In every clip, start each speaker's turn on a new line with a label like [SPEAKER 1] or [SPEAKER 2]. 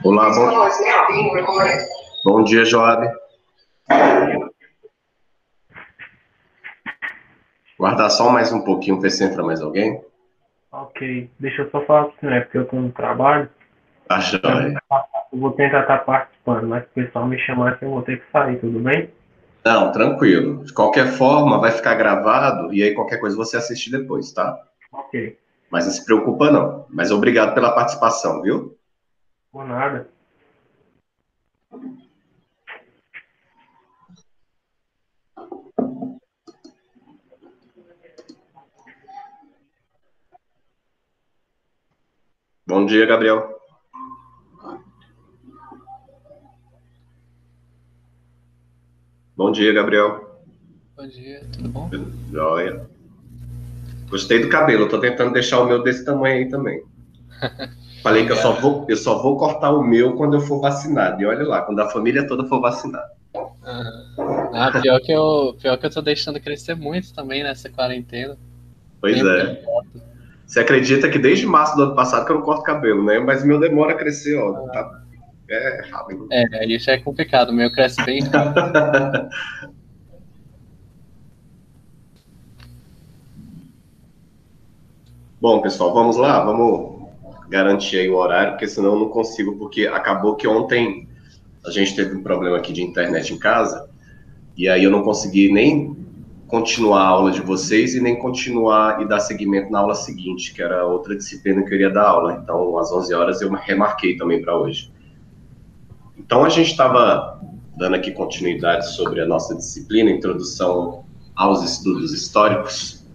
[SPEAKER 1] Olá, bom dia, Joab. Guardar só mais um pouquinho, ver se entra mais alguém.
[SPEAKER 2] Ok, deixa eu só falar para você, né? Porque eu estou no trabalho.
[SPEAKER 1] Tá joia.
[SPEAKER 2] Eu vou tentar estar participando, mas se o pessoal me chamar assim, eu vou ter que sair, tudo bem?
[SPEAKER 1] Não, tranquilo. De qualquer forma, vai ficar gravado e aí qualquer coisa você assiste depois, tá?
[SPEAKER 2] Ok,
[SPEAKER 1] Mas não se preocupa, não. Mas obrigado pela participação, viu?
[SPEAKER 2] por nada.
[SPEAKER 1] Bom dia, Gabriel. Bom dia, Gabriel.
[SPEAKER 3] Bom dia, tudo bom?
[SPEAKER 1] Joia. Gostei do cabelo, tô tentando deixar o meu desse tamanho aí também. Falei que
[SPEAKER 3] Obrigado.
[SPEAKER 1] eu só vou cortar o meu quando eu for vacinado. E olha lá, quando a família toda for vacinada.
[SPEAKER 3] Ah, pior que eu tô deixando crescer muito também nessa quarentena.
[SPEAKER 1] Pois
[SPEAKER 3] Tempo que eu
[SPEAKER 1] é.
[SPEAKER 3] não corto.
[SPEAKER 1] Você acredita que desde março do ano passado que eu não corto cabelo, né? Mas meu demora a crescer, ó. Tá, é rápido.
[SPEAKER 3] É, isso é complicado, o meu cresce bem rápido.
[SPEAKER 1] Bom, pessoal, vamos lá? Vamos garantir aí o horário, porque senão eu não consigo, porque acabou que ontem a gente teve um problema aqui de internet em casa, e aí eu não consegui nem continuar a aula de vocês e nem continuar e dar seguimento na aula seguinte, que era outra disciplina que eu iria dar aula. Então, às 11 horas eu remarquei também para hoje. Então, a gente estava dando aqui continuidade sobre a nossa disciplina, Introdução aos Estudos Históricos.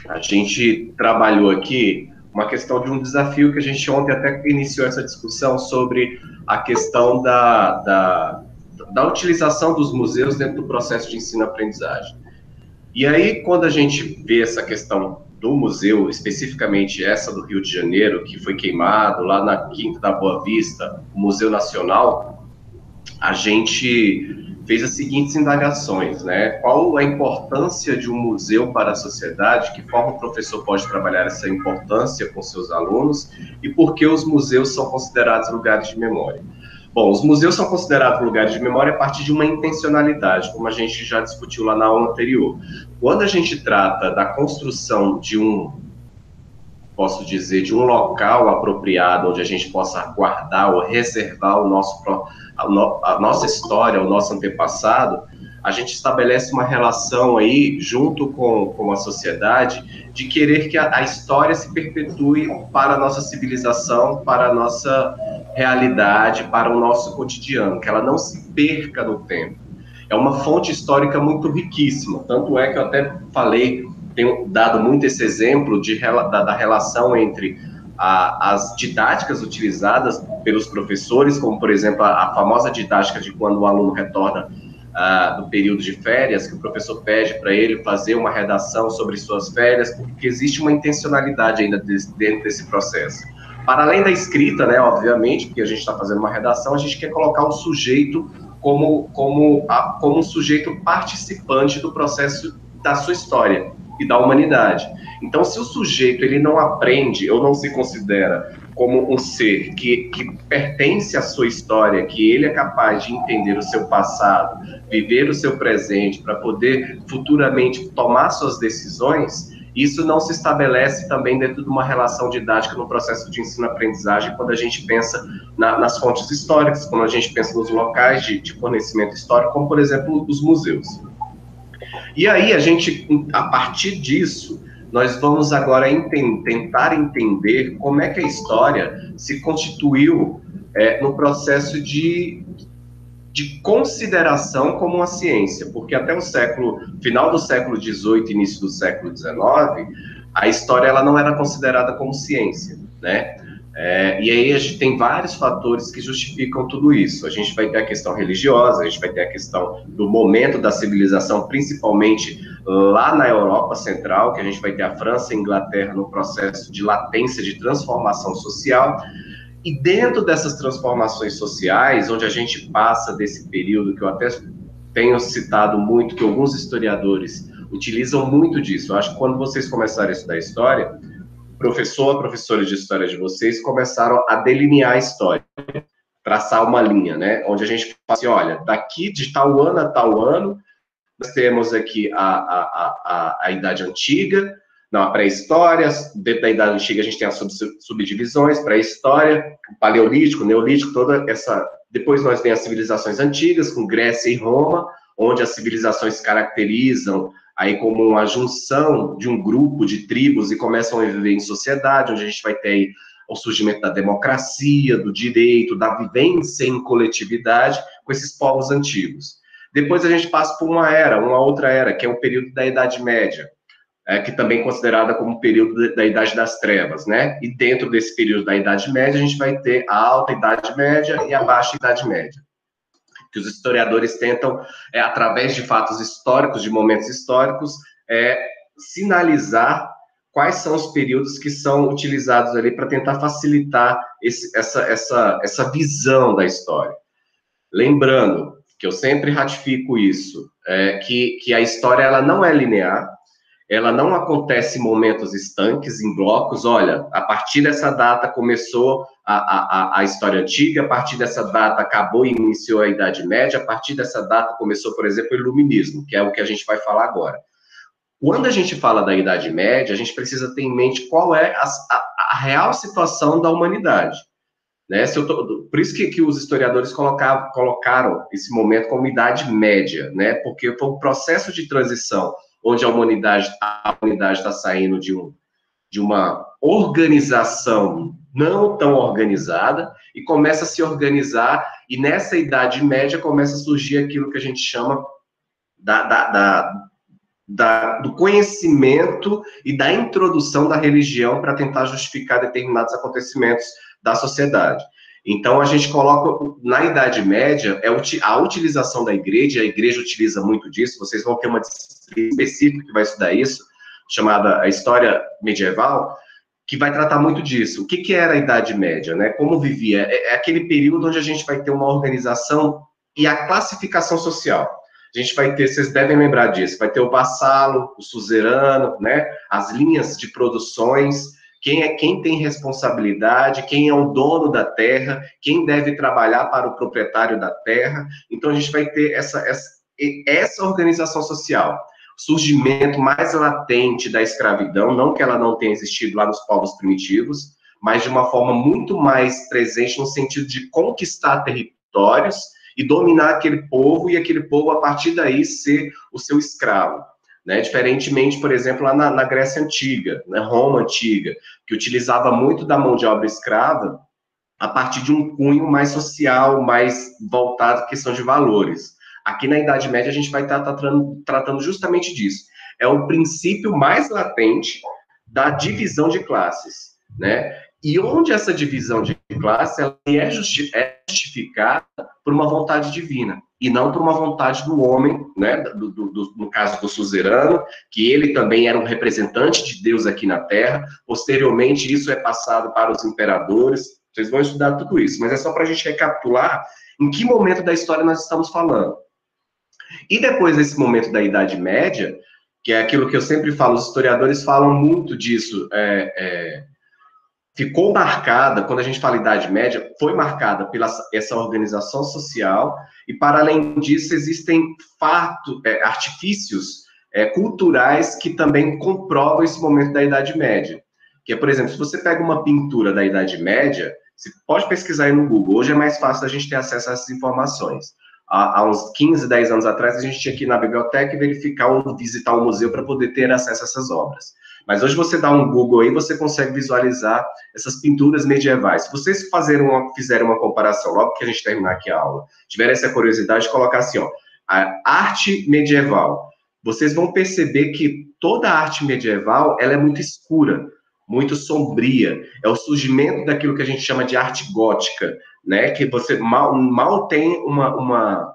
[SPEAKER 1] A gente trabalhou aqui uma questão de um desafio que a gente ontem até iniciou essa discussão sobre a questão da utilização dos museus dentro do processo de ensino-aprendizagem. E aí, quando a gente vê essa questão do museu, especificamente essa do Rio de Janeiro, que foi queimado lá na Quinta da Boa Vista, o Museu Nacional, a gente fez as seguintes indagações, né? Qual a importância de um museu para a sociedade? Que forma o professor pode trabalhar essa importância com seus alunos? E por que os museus são considerados lugares de memória? Bom, os museus são considerados lugares de memória a partir de uma intencionalidade, como a gente já discutiu lá na aula anterior. Quando a gente trata da construção de posso dizer, de um local apropriado onde a gente possa guardar ou reservar a nossa história, o nosso antepassado, a gente estabelece uma relação aí, junto com a sociedade, de querer que a história se perpetue para a nossa civilização, para a nossa realidade, para o nosso cotidiano, que ela não se perca no tempo. É uma fonte histórica muito riquíssima, tanto é que eu até falei, tenho dado muito esse exemplo da relação entre as didáticas utilizadas pelos professores, como, por exemplo, a famosa didática de quando o aluno retorna do período de férias, que o professor pede para ele fazer uma redação sobre suas férias, porque existe uma intencionalidade ainda dentro desse processo. Para além da escrita, né, obviamente, porque a gente está fazendo uma redação, a gente quer colocar o sujeito como um sujeito participante do processo da sua história e da humanidade. Então, se o sujeito ele não aprende ou não se considera como um ser que pertence à sua história, que ele é capaz de entender o seu passado, viver o seu presente, para poder futuramente tomar suas decisões, isso não se estabelece também dentro de uma relação didática no processo de ensino-aprendizagem, quando a gente pensa nas fontes históricas, quando a gente pensa nos locais de fornecimento histórico, como, por exemplo, os museus. E aí, a partir disso, nós vamos agora tentar entender como é que a história se constituiu no processo de consideração como uma ciência, porque até final do século XVIII, início do século XIX, a história ela não era considerada como ciência, né? E aí a gente tem vários fatores que justificam tudo isso. A gente vai ter a questão religiosa, a gente vai ter a questão do momento da civilização, principalmente lá na Europa Central, que a gente vai ter a França e a Inglaterra no processo de latência, de transformação social. E dentro dessas transformações sociais, onde a gente passa desse período que eu até tenho citado muito, que alguns historiadores utilizam muito disso. Eu acho que quando vocês começarem a estudar história, professores de história de vocês começaram a delinear a história. traçar uma linha, né? Onde a gente fala assim, olha, daqui de tal ano a tal ano, nós temos aqui a Idade Antiga, não, a pré-história, dentro da Idade Antiga a gente tem as subdivisões, pré-história, Paleolítico, Neolítico, toda essa... Depois nós temos as civilizações antigas, com Grécia e Roma, onde as civilizações se caracterizam aí como uma junção de um grupo de tribos e começam a viver em sociedade, onde a gente vai ter aí o surgimento da democracia, do direito, da vivência em coletividade com esses povos antigos. Depois a gente passa por uma outra era, que é o período da Idade Média, que também é considerada como o período da Idade das Trevas, né? E dentro desse período da Idade Média, a gente vai ter a Alta Idade Média e a Baixa Idade Média, que os historiadores tentam, através de fatos históricos, de momentos históricos, sinalizar quais são os períodos que são utilizados ali para tentar facilitar essa visão da história. Lembrando, que eu sempre ratifico isso, que a história ela não é linear, ela não acontece em momentos estanques, em blocos. Olha, a partir dessa data começou a história antiga, a partir dessa data acabou e iniciou a Idade Média, a partir dessa data começou, por exemplo, o Iluminismo, que é o que a gente vai falar agora. Quando a gente fala da Idade Média, a gente precisa ter em mente qual é a real situação da humanidade. Né? Por isso que os historiadores colocaram esse momento como Idade Média, né? Porque foi um processo de transição onde a humanidade está saindo de uma organização não tão organizada e começa a se organizar, e nessa Idade Média começa a surgir aquilo que a gente chama do conhecimento e da introdução da religião para tentar justificar determinados acontecimentos da sociedade. Então, a gente coloca, na Idade Média, a utilização da igreja, a igreja utiliza muito disso, vocês vão ter uma disciplina específica que vai estudar isso, chamada a História Medieval, que vai tratar muito disso. O que era a Idade Média, né? Como vivia? É aquele período onde a gente vai ter uma organização e a classificação social. A gente vai ter, vocês devem lembrar disso, vai ter o vassalo, o suzerano, né? As linhas de produções, quem tem responsabilidade, quem é o dono da terra, quem deve trabalhar para o proprietário da terra. Então, a gente vai ter essa organização social. O surgimento mais latente da escravidão, não que ela não tenha existido lá nos povos primitivos, mas de uma forma muito mais presente no sentido de conquistar territórios e dominar aquele povo, e aquele povo, a partir daí, ser o seu escravo. Né? Diferentemente, por exemplo, lá na Grécia Antiga, na Roma Antiga, que utilizava muito da mão de obra escrava a partir de um cunho mais social, mais voltado à questão de valores. Aqui na Idade Média a gente vai estar tratando justamente disso. É o princípio mais latente da divisão de classes, né? E onde essa divisão de classe ela é justificada por uma vontade divina, e não por uma vontade do homem, né? No caso do suzerano, que ele também era um representante de Deus aqui na Terra. Posteriormente, isso é passado para os imperadores. Vocês vão estudar tudo isso, mas é só para a gente recapitular em que momento da história nós estamos falando. E depois desse momento da Idade Média, que é aquilo que eu sempre falo, os historiadores falam muito disso, ficou marcada, quando a gente fala Idade Média, foi marcada pela essa organização social, e para além disso existem artifícios culturais que também comprovam esse momento da Idade Média. Que é, por exemplo, se você pega uma pintura da Idade Média, você pode pesquisar aí no Google, hoje é mais fácil a gente ter acesso a essas informações. Há uns 15, 10 anos atrás, a gente tinha que ir na biblioteca e verificar ou visitar um museu para poder ter acesso a essas obras. Mas hoje você dá um Google aí, você consegue visualizar essas pinturas medievais. Se vocês fizerem uma comparação, logo que a gente terminar aqui a aula, tiverem essa curiosidade de colocar assim, ó, a arte medieval, vocês vão perceber que toda a arte medieval, ela é muito escura, muito sombria. É o surgimento daquilo que a gente chama de arte gótica, né? Que você mal tem uma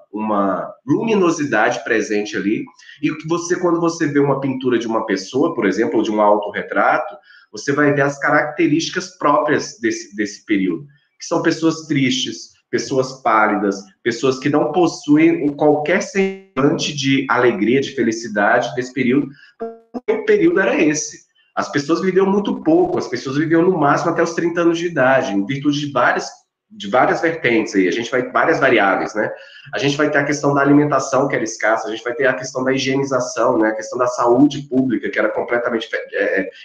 [SPEAKER 1] luminosidade presente ali, e que você, quando você vê uma pintura de uma pessoa, por exemplo, ou de um autorretrato, você vai ver as características próprias desse período, que são pessoas tristes, pessoas pálidas, pessoas que não possuem qualquer semblante de alegria, de felicidade desse período, porque o período era esse. As pessoas viviam muito pouco, as pessoas viviam no máximo até os 30 anos de idade, em virtude de várias de várias vertentes aí, a gente vai várias variáveis, né? A gente vai ter a questão da alimentação, que era escassa, a gente vai ter a questão da higienização, né? A questão da saúde pública, que era completamente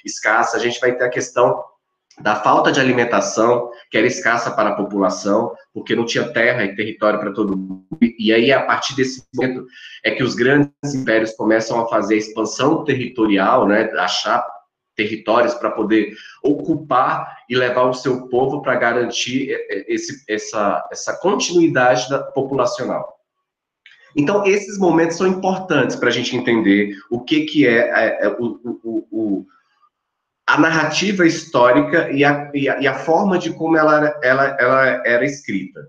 [SPEAKER 1] escassa, a gente vai ter a questão da falta de alimentação, que era escassa para a população, porque não tinha terra e território para todo mundo. E aí, a partir desse momento, é que os grandes impérios começam a fazer a expansão territorial, né, achar territórios para poder ocupar e levar o seu povo para garantir essa continuidade populacional. Então, esses momentos são importantes para a gente entender o que é a narrativa histórica e a forma de como ela era escrita.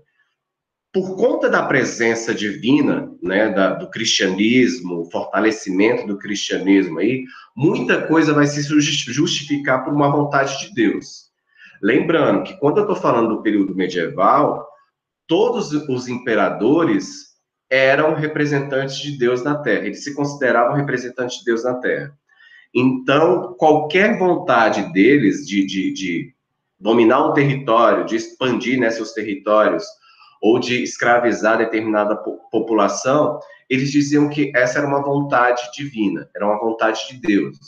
[SPEAKER 1] Por conta da presença divina, né, do cristianismo, o fortalecimento do cristianismo aí, muita coisa vai se justificar por uma vontade de Deus. Lembrando que quando eu estou falando do período medieval, todos os imperadores eram representantes de Deus na Terra, eles se consideravam representantes de Deus na Terra. Então, qualquer vontade deles de dominar um território, de expandir, né, seus territórios, ou de escravizar determinada população, eles diziam que essa era uma vontade divina, era uma vontade de Deus.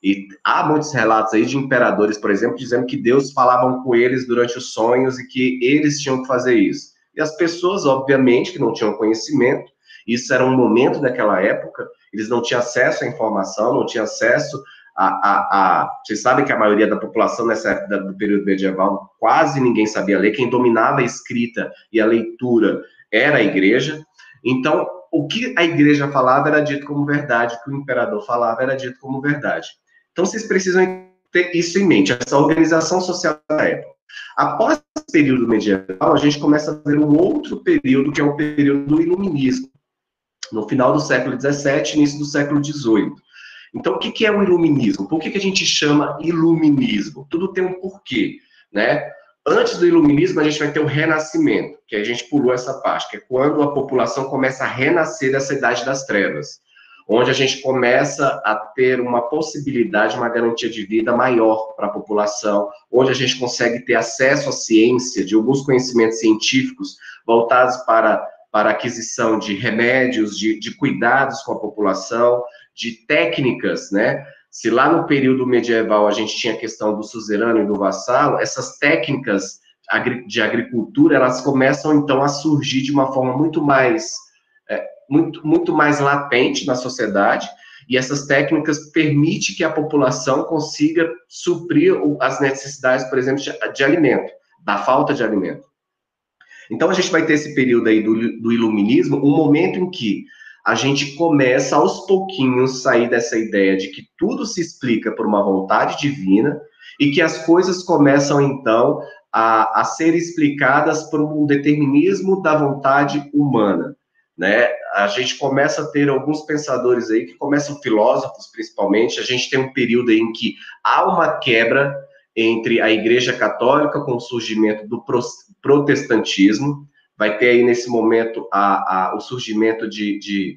[SPEAKER 1] E há muitos relatos aí de imperadores, por exemplo, dizendo que Deus falava com eles durante os sonhos e que eles tinham que fazer isso. E as pessoas, obviamente, que não tinham conhecimento, isso era um momento daquela época, eles não tinham acesso à informação, não tinham acesso vocês sabem que a maioria da população nessa época do período medieval, quase ninguém sabia ler, quem dominava a escrita e a leitura era a igreja. Então, o que a igreja falava era dito como verdade, o que o imperador falava era dito como verdade. Então, vocês precisam ter isso em mente, essa organização social da época. Após esse período medieval, a gente começa a ver um outro período, que é o período do iluminismo, no final do século XVII, início do século XVIII. Então, o que é o iluminismo? Por que a gente chama iluminismo? Tudo tem um porquê, né? Antes do iluminismo, a gente vai ter o renascimento, que a gente pulou essa parte, que é quando a população começa a renascer dessa idade das trevas, onde a gente começa a ter uma possibilidade, uma garantia de vida maior para a população, onde a gente consegue ter acesso à ciência, de alguns conhecimentos científicos voltados para a aquisição de remédios, de cuidados com a população, de técnicas, né? Se lá no período medieval a gente tinha a questão do suzerano e do vassalo, essas técnicas de agricultura, elas começam, então, a surgir de uma forma muito mais latente na sociedade, e essas técnicas permitem que a população consiga suprir as necessidades, por exemplo, de alimento, da falta de alimento. Então, a gente vai ter esse período aí do iluminismo, um momento em que a gente começa, aos pouquinhos, sair dessa ideia de que tudo se explica por uma vontade divina e que as coisas começam, então, a ser explicadas por um determinismo da vontade humana, né? A gente começa a ter alguns pensadores aí, que começam filósofos, principalmente. A gente tem um período aí em que há uma quebra entre a Igreja Católica com o surgimento do protestantismo. Vai ter aí, nesse momento, o surgimento de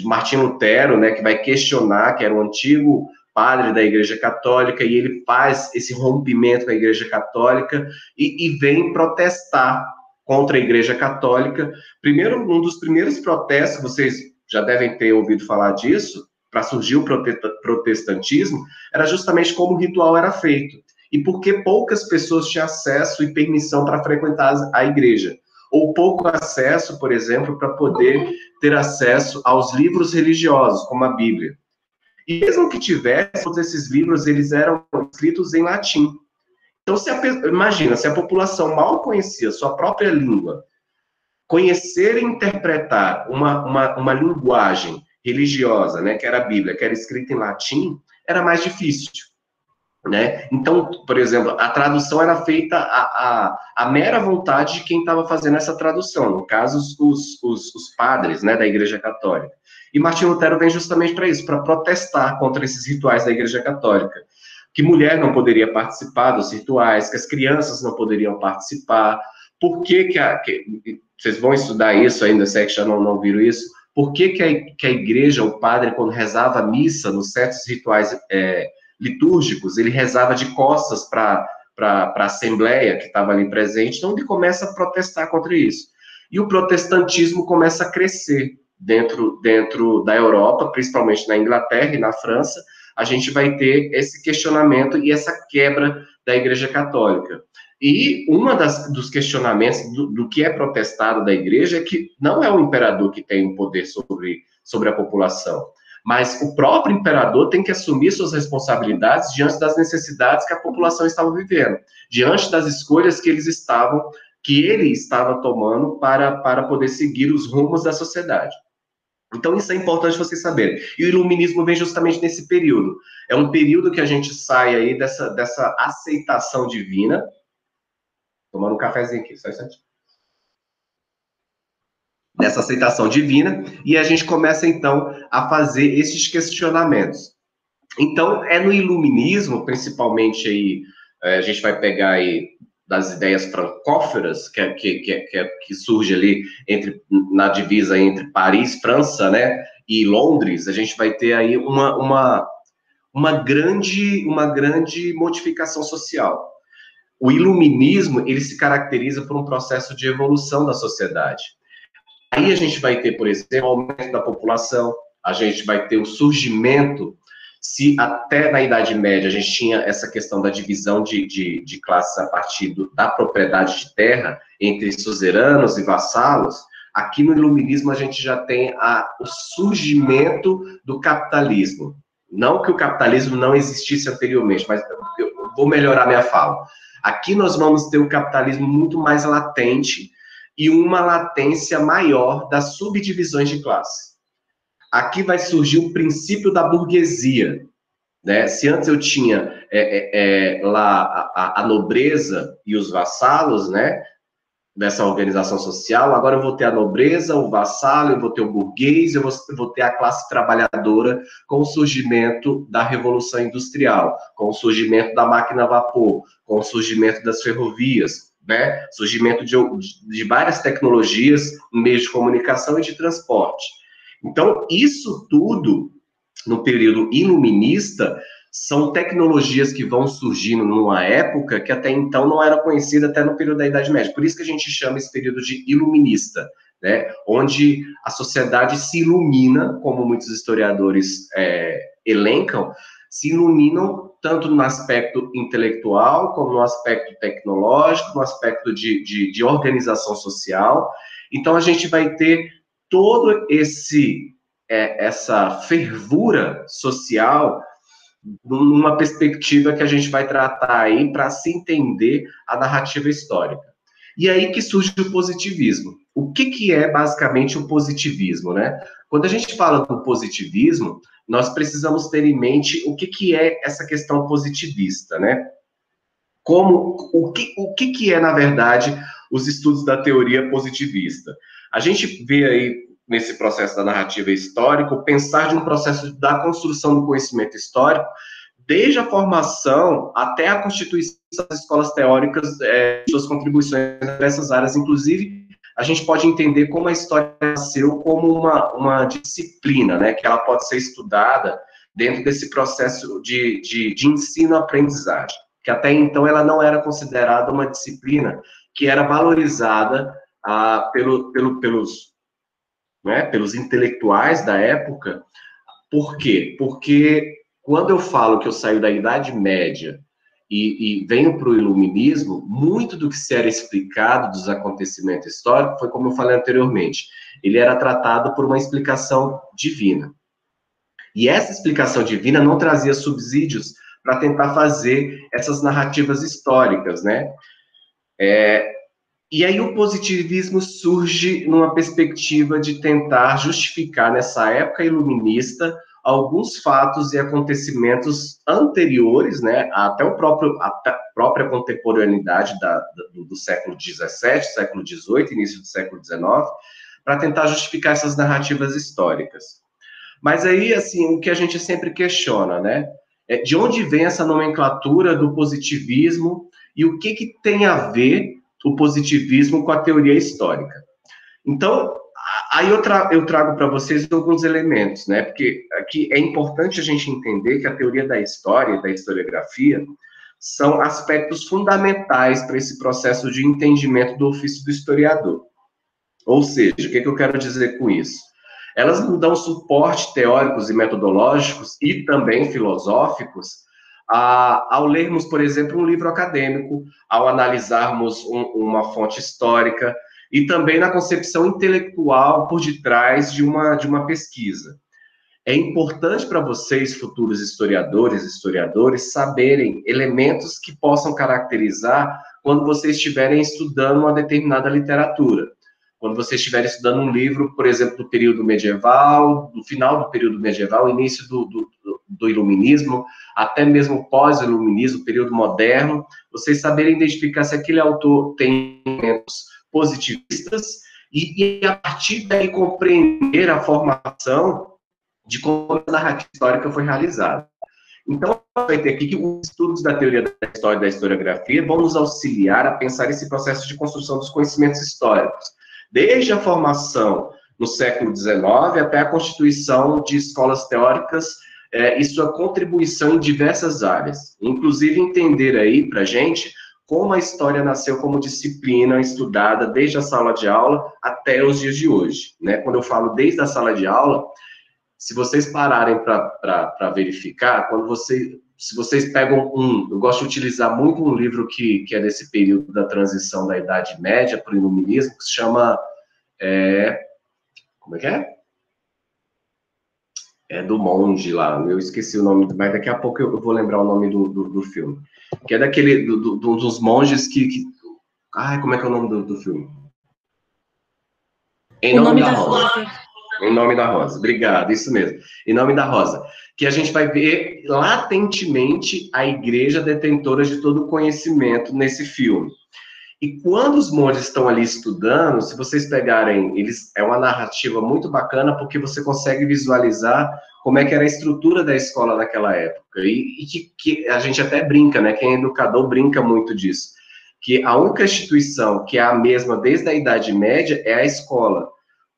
[SPEAKER 1] Martinho Lutero, né, que vai questionar, que era um antigo padre da Igreja Católica, e ele faz esse rompimento com a Igreja Católica e vem protestar contra a Igreja Católica. Primeiro, um dos primeiros protestos, vocês já devem ter ouvido falar disso, para surgir o protestantismo, era justamente como o ritual era feito, e porque poucas pessoas tinham acesso e permissão para frequentar a igreja, ou pouco acesso, por exemplo, para poder ter acesso aos livros religiosos, como a Bíblia. E mesmo que tivesse, todos esses livros, eles eram escritos em latim. Então, imagina, se a população mal conhecia sua própria língua, conhecer e interpretar uma linguagem religiosa, né, que era a Bíblia, que era escrita em latim, era mais difícil, né? Então, por exemplo, a tradução era feita à mera vontade de quem estava fazendo essa tradução, no caso, os padres, né, da Igreja Católica. E Martinho Lutero vem justamente para isso, para protestar contra esses rituais da Igreja Católica, que mulher não poderia participar dos rituais, que as crianças não poderiam participar. Por que vocês vão estudar isso ainda, se é que já não viram isso? Por que a igreja, o padre, quando rezava a missa, nos certos rituais litúrgicos, ele rezava de costas para a Assembleia, que estava ali presente, então ele começa a protestar contra isso. E o protestantismo começa a crescer dentro da Europa, principalmente na Inglaterra e na França. A gente vai ter esse questionamento e essa quebra da Igreja Católica. E dos questionamentos do que é protestado da Igreja é que não é o imperador que tem o poder sobre a população, mas o próprio imperador tem que assumir suas responsabilidades diante das necessidades que a população estava vivendo, diante das escolhas que ele estava tomando para poder seguir os rumos da sociedade. Então, isso é importante vocês saberem. E o iluminismo vem justamente nesse período. É um período que a gente sai aí dessa aceitação divina. Tomando um cafezinho aqui, só isso aqui. Dessa aceitação divina, e a gente começa, então, a fazer esses questionamentos. Então, é no iluminismo, principalmente aí, a gente vai pegar aí das ideias francóforas, que surge ali na divisa entre Paris, França, né, e Londres. A gente vai ter aí uma grande modificação social. O iluminismo, ele se caracteriza por um processo de evolução da sociedade. Aí a gente vai ter, por exemplo, o aumento da população, a gente vai ter o surgimento. Se até na Idade Média a gente tinha essa questão da divisão de classes a partir da propriedade de terra entre suzeranos e vassalos, aqui no iluminismo a gente já tem o surgimento do capitalismo. Não que o capitalismo não existisse anteriormente, mas eu vou melhorar minha fala. Aqui nós vamos ter o capitalismo muito mais latente e uma latência maior das subdivisões de classe. Aqui vai surgir o princípio da burguesia, né? Se antes eu tinha lá a nobreza e os vassalos, né, dessa organização social, agora eu vou ter a nobreza, o vassalo, eu vou ter o burguês, eu vou ter a classe trabalhadora com o surgimento da Revolução Industrial, com o surgimento da máquina a vapor, com o surgimento das ferrovias, né, surgimento de várias tecnologias, meios de comunicação e de transporte. Então, isso tudo, no período iluminista, são tecnologias que vão surgindo numa época que até então não era conhecida até no período da Idade Média. Por isso que a gente chama esse período de iluminista, né? Onde a sociedade se ilumina, como muitos historiadores elencam, se iluminam tanto no aspecto intelectual, como no aspecto tecnológico, no aspecto de organização social. Então, a gente vai ter todo essa fervura social numa perspectiva que a gente vai tratar aí para se entender a narrativa histórica. E aí que surge o positivismo. O que é basicamente o positivismo, né? Quando a gente fala do positivismo, nós precisamos ter em mente o que é essa questão positivista, né? O que é, na verdade, os estudos da teoria positivista? A gente vê aí, nesse processo da narrativa histórica, o pensar de um processo da construção do conhecimento histórico, desde a formação até a constituição das escolas teóricas, suas contribuições nessas áreas. Inclusive, a gente pode entender como a história nasceu como uma disciplina, né, que ela pode ser estudada dentro desse processo de ensino-aprendizagem, que até então ela não era considerada uma disciplina que era valorizada pelos intelectuais da época. Por quê? Porque quando eu falo que eu saio da Idade Média e venho para o Iluminismo, muito do que se era explicado dos acontecimentos históricos foi como eu falei anteriormente, ele era tratado por uma explicação divina. E essa explicação divina não trazia subsídios para tentar fazer essas narrativas históricas, né? E aí o positivismo surge numa perspectiva de tentar justificar, nessa época iluminista, alguns fatos e acontecimentos anteriores, né, até a própria contemporaneidade do século XVII, século XVIII, início do século XIX, para tentar justificar essas narrativas históricas. Mas aí, assim, o que a gente sempre questiona, né, é de onde vem essa nomenclatura do positivismo e o que tem a ver o positivismo com a teoria histórica. Então, aí eu trago para vocês alguns elementos, né? Porque aqui é importante a gente entender que a teoria da história, da historiografia, são aspectos fundamentais para esse processo de entendimento do ofício do historiador. Ou seja, o que eu quero dizer com isso? Elas nos dão suporte teóricos e metodológicos e também filosóficos ao lermos, por exemplo, um livro acadêmico, ao analisarmos uma fonte histórica e também na concepção intelectual por detrás de uma pesquisa. É importante para vocês, futuros historiadores e historiadores, saberem elementos que possam caracterizar quando vocês estiverem estudando uma determinada literatura. Quando vocês estiverem estudando um livro, por exemplo, do período medieval, do final do período medieval, início do iluminismo, até mesmo pós-iluminismo, período moderno, vocês saberem identificar se aquele autor tem elementos positivistas e a partir daí compreender a formação de como a narrativa histórica foi realizada. Então, vai ter aqui que os estudos da teoria da história e da historiografia vão nos auxiliar a pensar esse processo de construção dos conhecimentos históricos, desde a formação no século XIX até a constituição de escolas teóricas e sua contribuição em diversas áreas. Inclusive, entender aí, para a gente, como a história nasceu como disciplina estudada desde a sala de aula até os dias de hoje. Né? Quando eu falo desde a sala de aula, se vocês pararem para verificar, se vocês pegam eu gosto de utilizar muito um livro que é desse período da transição da Idade Média para o Iluminismo, que se chama, como é que é? É do monge lá, eu esqueci o nome, mas daqui a pouco eu vou lembrar o nome do filme. Que é daquele, dos monges Ai, como é que é o nome do filme? Em Nome da Rosa. Em Nome da Rosa, obrigado, isso mesmo. Em Nome da Rosa. Que a gente vai ver latentemente a igreja detentora de todo o conhecimento nesse filme. E quando os monges estão ali estudando, se vocês pegarem, é uma narrativa muito bacana, porque você consegue visualizar como é que era a estrutura da escola naquela época. E que a gente até brinca, né? Quem é educador brinca muito disso. Que a única instituição que é a mesma desde a Idade Média é a escola.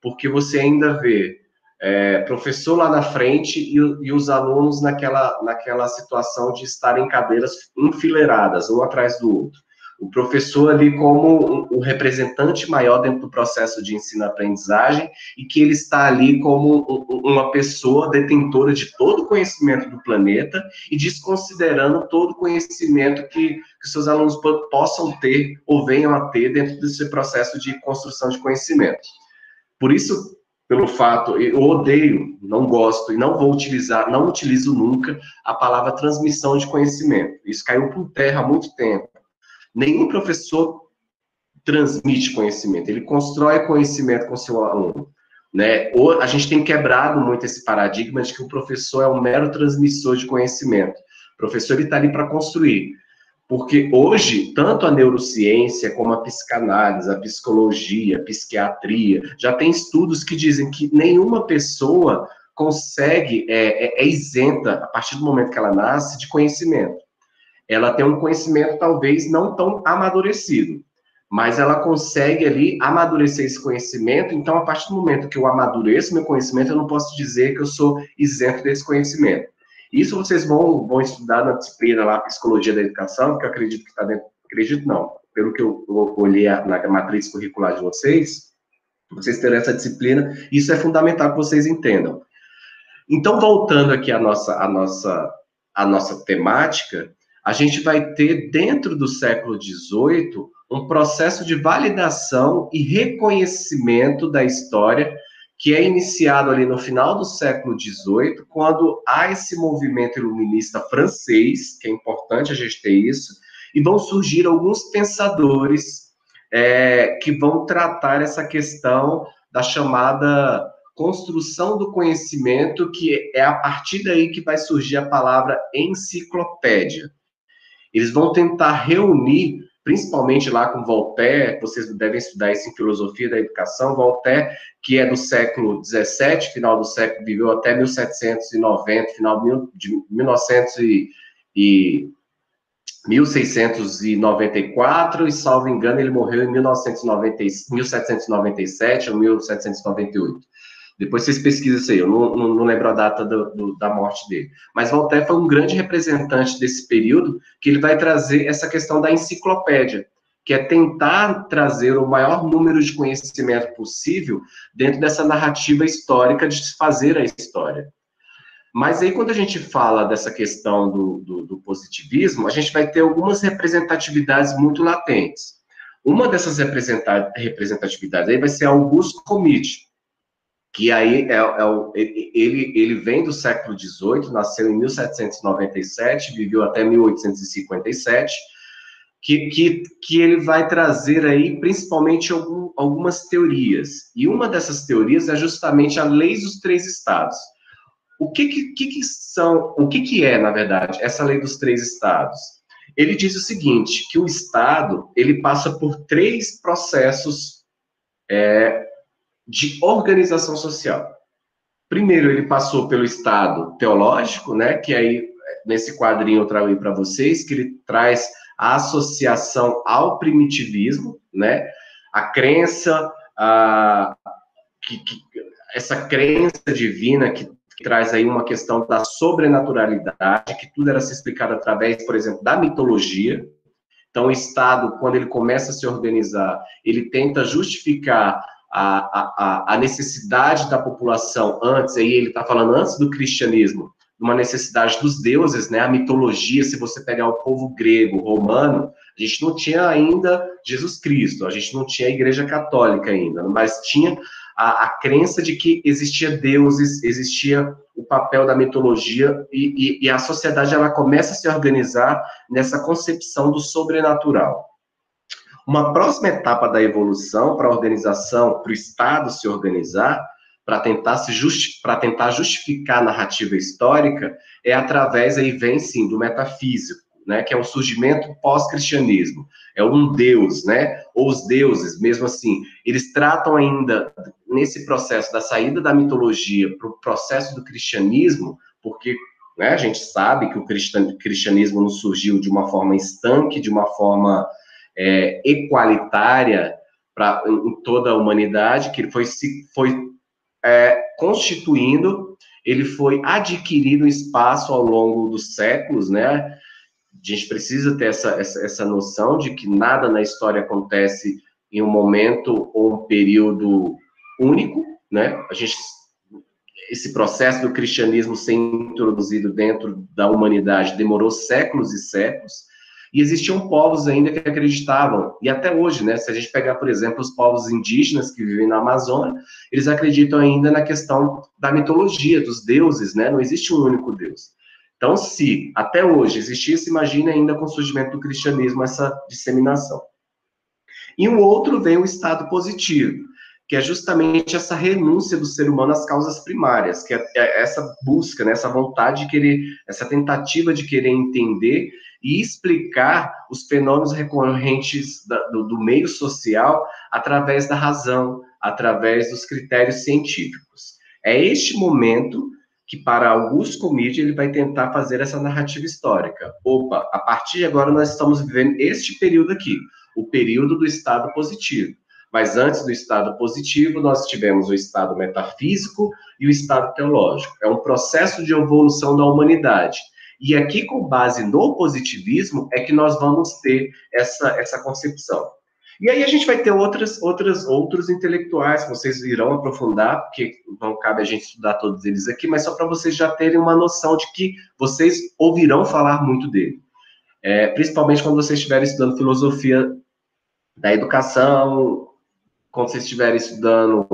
[SPEAKER 1] Porque você ainda vê professor lá na frente e os alunos naquela situação de estarem em cadeiras enfileiradas, um atrás do outro. O professor ali como o representante maior dentro do processo de ensino-aprendizagem e que ele está ali como uma pessoa detentora de todo o conhecimento do planeta e desconsiderando todo o conhecimento que seus alunos possam ter ou venham a ter dentro desse processo de construção de conhecimento. Por isso, pelo fato, eu odeio, não gosto e não vou utilizar, não utilizo nunca a palavra transmissão de conhecimento. Isso caiu por terra há muito tempo. Nenhum professor transmite conhecimento, ele constrói conhecimento com seu aluno. Né? A gente tem quebrado muito esse paradigma de que o professor é um mero transmissor de conhecimento. O professor está ali para construir. Porque hoje, tanto a neurociência, como a psicanálise, a psicologia, a psiquiatria, já tem estudos que dizem que nenhuma pessoa consegue, é isenta, a partir do momento que ela nasce, de conhecimento. Ela tem um conhecimento talvez não tão amadurecido, mas ela consegue ali amadurecer esse conhecimento, então a partir do momento que eu amadureço meu conhecimento, eu não posso dizer que eu sou isento desse conhecimento. Isso vocês vão estudar na disciplina lá, Psicologia da Educação, que eu acredito que está dentro, acredito não, pelo que eu olhei na matriz curricular de vocês terão essa disciplina, isso é fundamental que vocês entendam. Então, voltando aqui à nossa temática, a gente vai ter, dentro do século XVIII, um processo de validação e reconhecimento da história que é iniciado ali no final do século XVIII, quando há esse movimento iluminista francês, que é importante a gente ter isso, e vão surgir alguns pensadores que vão tratar essa questão da chamada construção do conhecimento, que é a partir daí que vai surgir a palavra enciclopédia. Eles vão tentar reunir, principalmente lá com Voltaire, vocês devem estudar isso em Filosofia da Educação, Voltaire, que é do século XVII, final do século, viveu até 1790, final de 1694, e, salvo engano, ele morreu em 1797 ou 1798. Depois vocês pesquisam isso aí, eu não lembro a data da morte dele. Mas Voltaire foi um grande representante desse período, que ele vai trazer essa questão da enciclopédia, que é tentar trazer o maior número de conhecimento possível dentro dessa narrativa histórica de se fazer a história. Mas aí, quando a gente fala dessa questão do positivismo, a gente vai ter algumas representatividades muito latentes. Uma dessas representatividades aí vai ser Auguste Comte, que aí ele vem do século XVIII, nasceu em 1797, viveu até 1857, que ele vai trazer aí principalmente algumas teorias. E uma dessas teorias é justamente a lei dos três estados. O que é, na verdade, essa lei dos três estados? Ele diz o seguinte, que o Estado, ele passa por 3 processos de organização social. Primeiro, ele passou pelo Estado teológico, né, que aí, nesse quadrinho eu trago aí para vocês, que ele traz a associação ao primitivismo, né, a crença, essa crença divina que traz aí uma questão da sobrenaturalidade, que tudo era se explicado através, por exemplo, da mitologia. Então, o Estado, quando ele começa a se organizar, ele tenta justificar a necessidade da população antes, aí ele está falando antes do cristianismo, uma necessidade dos deuses, né? A mitologia, se você pegar o povo grego, romano, a gente não tinha ainda Jesus Cristo, a gente não tinha a Igreja Católica ainda, mas tinha a crença de que existia deuses, existia o papel da mitologia, e a sociedade ela começa a se organizar nessa concepção do sobrenatural. Uma próxima etapa da evolução para a organização, para o Estado se organizar, para tentar justificar a narrativa histórica, é através, aí vem sim, do metafísico, né, que é o surgimento pós-cristianismo. É um deus, né, ou os deuses, mesmo assim, eles tratam ainda, nesse processo da saída da mitologia para o processo do cristianismo, porque, né, a gente sabe que o cristianismo não surgiu de uma forma estanque, de uma forma equalitária em toda a humanidade, que ele foi constituindo, ele foi adquirindo espaço ao longo dos séculos, né? A gente precisa ter essa noção de que nada na história acontece em um momento ou um período único, né? Esse processo do cristianismo ser introduzido dentro da humanidade demorou séculos e séculos, e existiam povos ainda que acreditavam, e até hoje, né, se a gente pegar, por exemplo, os povos indígenas que vivem na Amazônia, eles acreditam ainda na questão da mitologia, dos deuses, né, não existe um único Deus. Então, se até hoje existisse, imagine ainda com o surgimento do cristianismo essa disseminação. E um outro vem o estado positivo, que é justamente essa renúncia do ser humano às causas primárias, que é essa busca, né, essa vontade de querer, essa tentativa de querer entender e explicar os fenômenos recorrentes do meio social através da razão, através dos critérios científicos. É este momento que, para Auguste Comte, ele vai tentar fazer essa narrativa histórica. Opa, a partir de agora nós estamos vivendo este período aqui, o período do estado positivo. Mas antes do estado positivo, nós tivemos o estado metafísico e o estado teológico. É um processo de evolução da humanidade. E aqui, com base no positivismo, é que nós vamos ter essa concepção. E aí a gente vai ter outros intelectuais que vocês irão aprofundar, porque não cabe a gente estudar todos eles aqui, mas só para vocês já terem uma noção de que vocês ouvirão falar muito dele. Principalmente quando vocês estiverem estudando filosofia da educação, quando vocês estiverem estudando,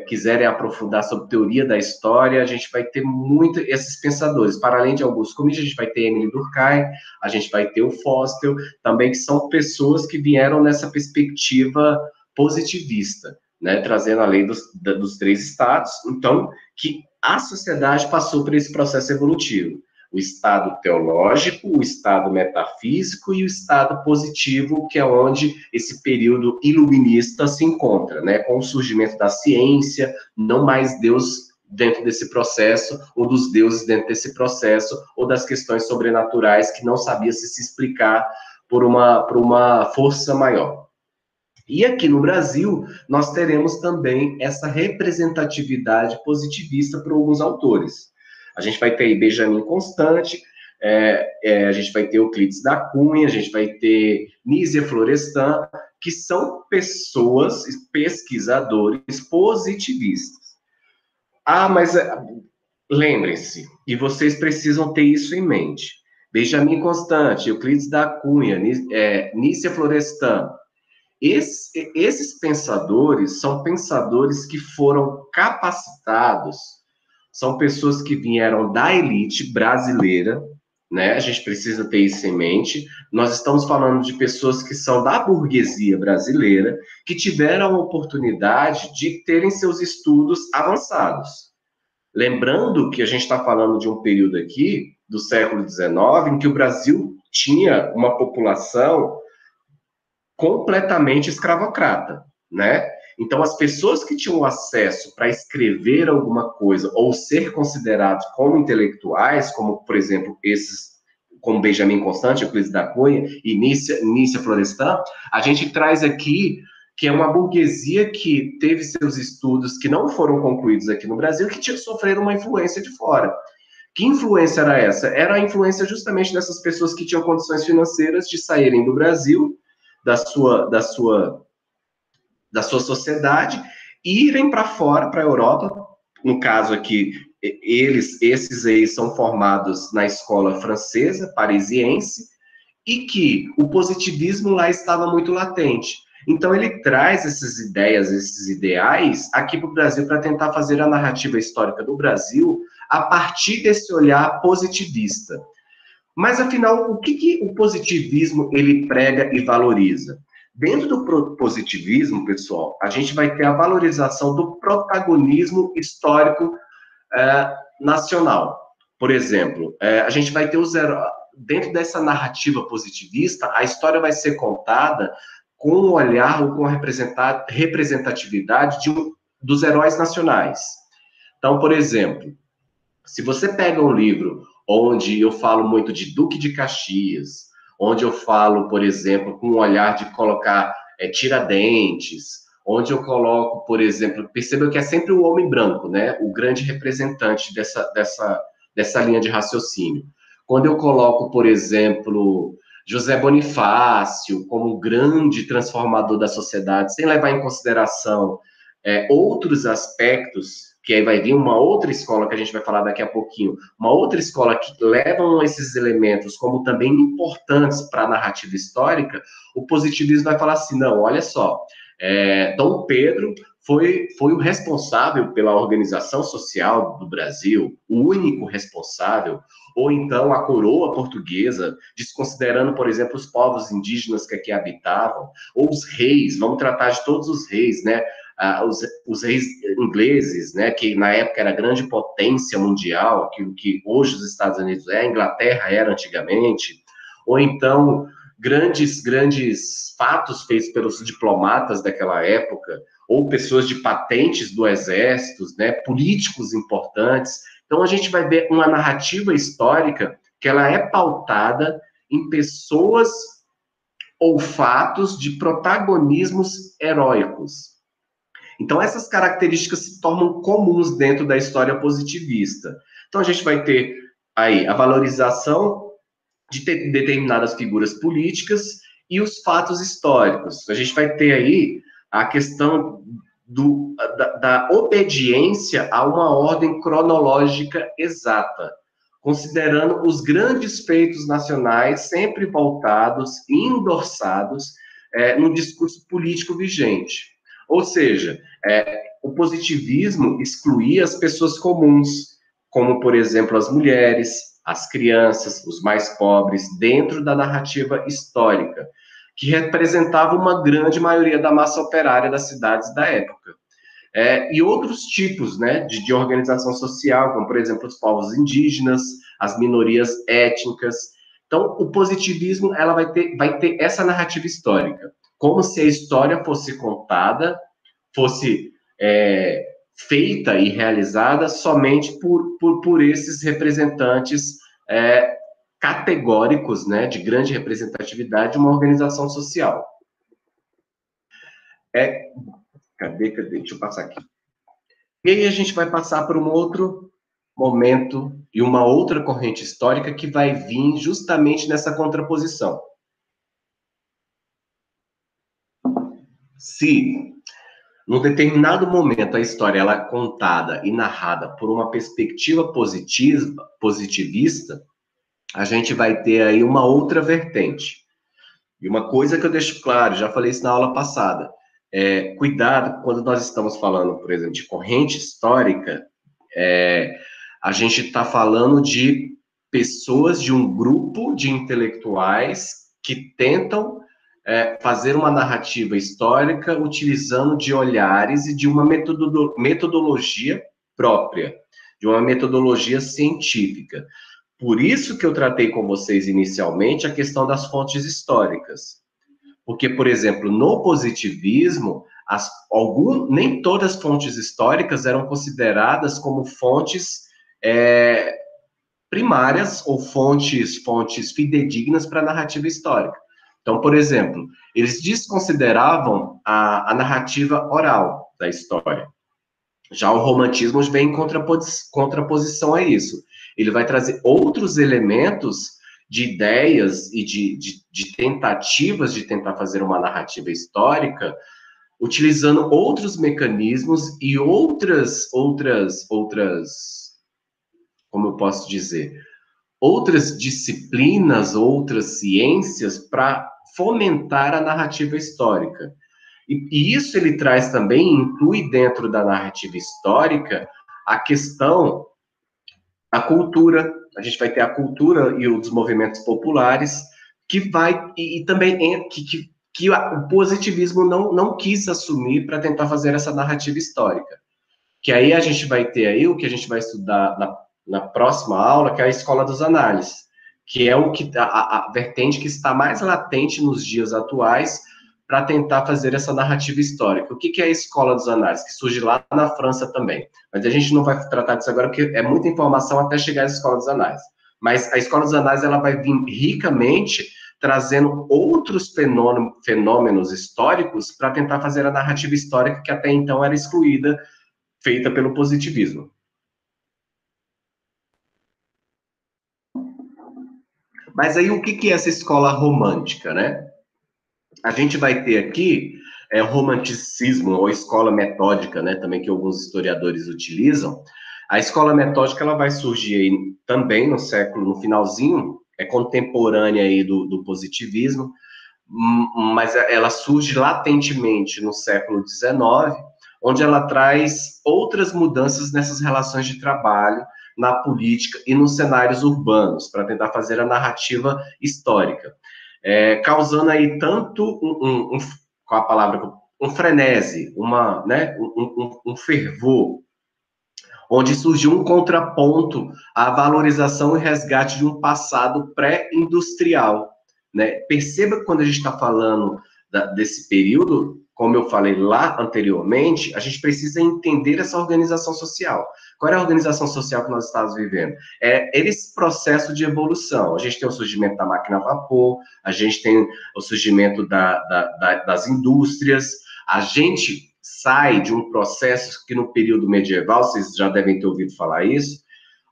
[SPEAKER 1] quiserem aprofundar sobre teoria da história, a gente vai ter muito esses pensadores. Para além de Auguste Comte, a gente vai ter Émile Durkheim, a gente vai ter o Forster, também, que são pessoas que vieram nessa perspectiva positivista, né, trazendo a lei dos três estados. Então, que a sociedade passou por esse processo evolutivo. O estado teológico, o estado metafísico e o estado positivo, que é onde esse período iluminista se encontra, né? Com o surgimento da ciência, não mais Deus dentro desse processo, ou dos deuses dentro desse processo, ou das questões sobrenaturais que não sabia se explicar por uma força maior. E aqui no Brasil, nós teremos também essa representatividade positivista por alguns autores. A gente vai ter aí Benjamin Constant, a gente vai ter Euclides da Cunha, a gente vai ter Nízia Florestan, que são pessoas, pesquisadores positivistas. Ah, mas lembrem-se, e vocês precisam ter isso em mente. Benjamin Constant, Euclides da Cunha, Nízia Florestan, esses pensadores são pensadores que foram capacitados, são pessoas que vieram da elite brasileira, né? A gente precisa ter isso em mente. Nós estamos falando de pessoas que são da burguesia brasileira, que tiveram a oportunidade de terem seus estudos avançados. Lembrando que a gente está falando de um período aqui, do século XIX, em que o Brasil tinha uma população completamente escravocrata, né? Então, as pessoas que tinham acesso para escrever alguma coisa ou ser considerados como intelectuais, como, por exemplo, esses, como Benjamin Constant, Euclides da Cunha e Nízia Florestan, a gente traz aqui que é uma burguesia que teve seus estudos que não foram concluídos aqui no Brasil, que sofreram uma influência de fora. Que influência era essa? Era a influência justamente dessas pessoas que tinham condições financeiras de saírem do Brasil, da sua sociedade, e irem para fora, para a Europa. No caso aqui, esses aí são formados na escola francesa, parisiense, e que o positivismo lá estava muito latente. Então, ele traz essas ideias, esses ideais, aqui para o Brasil, para tentar fazer a narrativa histórica do Brasil a partir desse olhar positivista. Mas, afinal, o que o positivismo ele prega e valoriza? Dentro do positivismo, pessoal, a gente vai ter a valorização do protagonismo histórico nacional. Por exemplo, a gente vai ter dentro dessa narrativa positivista, a história vai ser contada com um olhar ou com a representatividade dos heróis nacionais. Então, por exemplo, se você pega um livro onde eu falo muito de Duque de Caxias, onde eu falo, por exemplo, com um olhar de colocar Tiradentes, onde eu coloco, por exemplo, perceba que é sempre o homem branco, né? O grande representante dessa linha de raciocínio. Quando eu coloco, por exemplo, José Bonifácio como grande transformador da sociedade, sem levar em consideração outros aspectos, que aí vai vir uma outra escola que a gente vai falar daqui a pouquinho, uma outra escola que levam esses elementos como também importantes para a narrativa histórica, o positivismo vai falar assim, não, olha só, Dom Pedro foi o responsável pela organização social do Brasil, o único responsável, ou então a coroa portuguesa, desconsiderando, por exemplo, os povos indígenas que aqui habitavam, ou os reis, vamos tratar de todos os reis, né? Os reis ingleses, né, que na época era grande potência mundial, aquilo que hoje os Estados Unidos a Inglaterra era antigamente, ou então grandes fatos feitos pelos diplomatas daquela época, ou pessoas de patentes do exército, né, políticos importantes. Então a gente vai ver uma narrativa histórica que ela é pautada em pessoas ou fatos de protagonismos heróicos. Então, essas características se tornam comuns dentro da história positivista. Então, a gente vai ter aí a valorização de determinadas figuras políticas e os fatos históricos. A gente vai ter aí a questão da obediência a uma ordem cronológica exata, considerando os grandes feitos nacionais sempre voltados e endossados no discurso político vigente. Ou seja, o positivismo excluía as pessoas comuns, como, por exemplo, as mulheres, as crianças, os mais pobres, dentro da narrativa histórica, que representava uma grande maioria da massa operária das cidades da época. E outros tipos, né, de organização social, como, por exemplo, os povos indígenas, as minorias étnicas. Então, o positivismo ela vai ter essa narrativa histórica, como se a história fosse contada, fosse feita e realizada somente por esses representantes categóricos, né, de grande representatividade de uma organização social. Cadê? Deixa eu passar aqui. E aí a gente vai passar por um outro momento e uma outra corrente histórica que vai vir justamente nessa contraposição. Se, num determinado momento, a história ela é contada e narrada por uma perspectiva positivista, a gente vai ter aí uma outra vertente. E uma coisa que eu deixo claro, já falei isso na aula passada, cuidado quando nós estamos falando, por exemplo, de corrente histórica, a gente está falando de pessoas, de um grupo de intelectuais que tentam fazer uma narrativa histórica utilizando de olhares e de uma metodologia própria, de uma metodologia científica. Por isso que eu tratei com vocês inicialmente a questão das fontes históricas. Porque, por exemplo, no positivismo, nem todas as fontes históricas eram consideradas como fontes primárias ou fontes fidedignas para a narrativa histórica. Então, por exemplo, eles desconsideravam a narrativa oral da história. Já o romantismo vem em contraposição a isso. Ele vai trazer outros elementos de ideias e de tentativas de tentar fazer uma narrativa histórica, utilizando outros mecanismos e outras, como eu posso dizer, outras disciplinas, outras ciências para fomentar a narrativa histórica. E isso ele traz também, inclui dentro da narrativa histórica a questão da cultura. A gente vai ter a cultura e os movimentos populares, que vai, e também que o positivismo não quis assumir para tentar fazer essa narrativa histórica. Que aí a gente vai ter aí o que a gente vai estudar na próxima aula, que é a escola das análises, que é a vertente que está mais latente nos dias atuais para tentar fazer essa narrativa histórica. O que é a escola dos análises? Que surge lá na França também. Mas a gente não vai tratar disso agora, porque é muita informação até chegar à escola dos análises. Mas a escola dos análises ela vai vir ricamente trazendo outros fenômenos históricos para tentar fazer a narrativa histórica que até então era excluída, feita pelo positivismo. Mas aí o que é essa escola romântica, né? A gente vai ter aqui o romanticismo, ou escola metódica, né, também que alguns historiadores utilizam. A escola metódica ela vai surgir aí também no finalzinho, contemporânea aí do positivismo, mas ela surge latentemente no século XIX, onde ela traz outras mudanças nessas relações de trabalho, na política e nos cenários urbanos, para tentar fazer a narrativa histórica. Causando aí tanto com a palavra, um frenesi, um fervor, onde surgiu um contraponto à valorização e resgate de um passado pré-industrial, né? Perceba que quando a gente está falando desse período, como eu falei lá anteriormente, a gente precisa entender essa organização social. Qual é a organização social que nós estamos vivendo? Esse processo de evolução. A gente tem o surgimento da máquina a vapor, a gente tem o surgimento das indústrias, a gente sai de um processo que no período medieval, vocês já devem ter ouvido falar isso,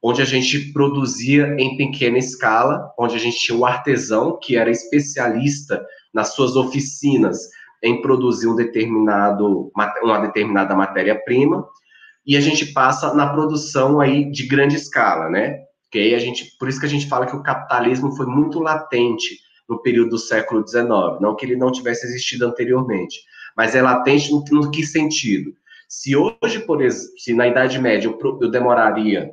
[SPEAKER 1] onde a gente produzia em pequena escala, onde a gente tinha o artesão, que era especialista nas suas oficinas em produzir uma determinada matéria-prima, e a gente passa na produção aí de grande escala, né? Que aí por isso que a gente fala que o capitalismo foi muito latente no período do século XIX, não que ele não tivesse existido anteriormente, mas é latente no que sentido? Se hoje, por exemplo, se na Idade Média eu demoraria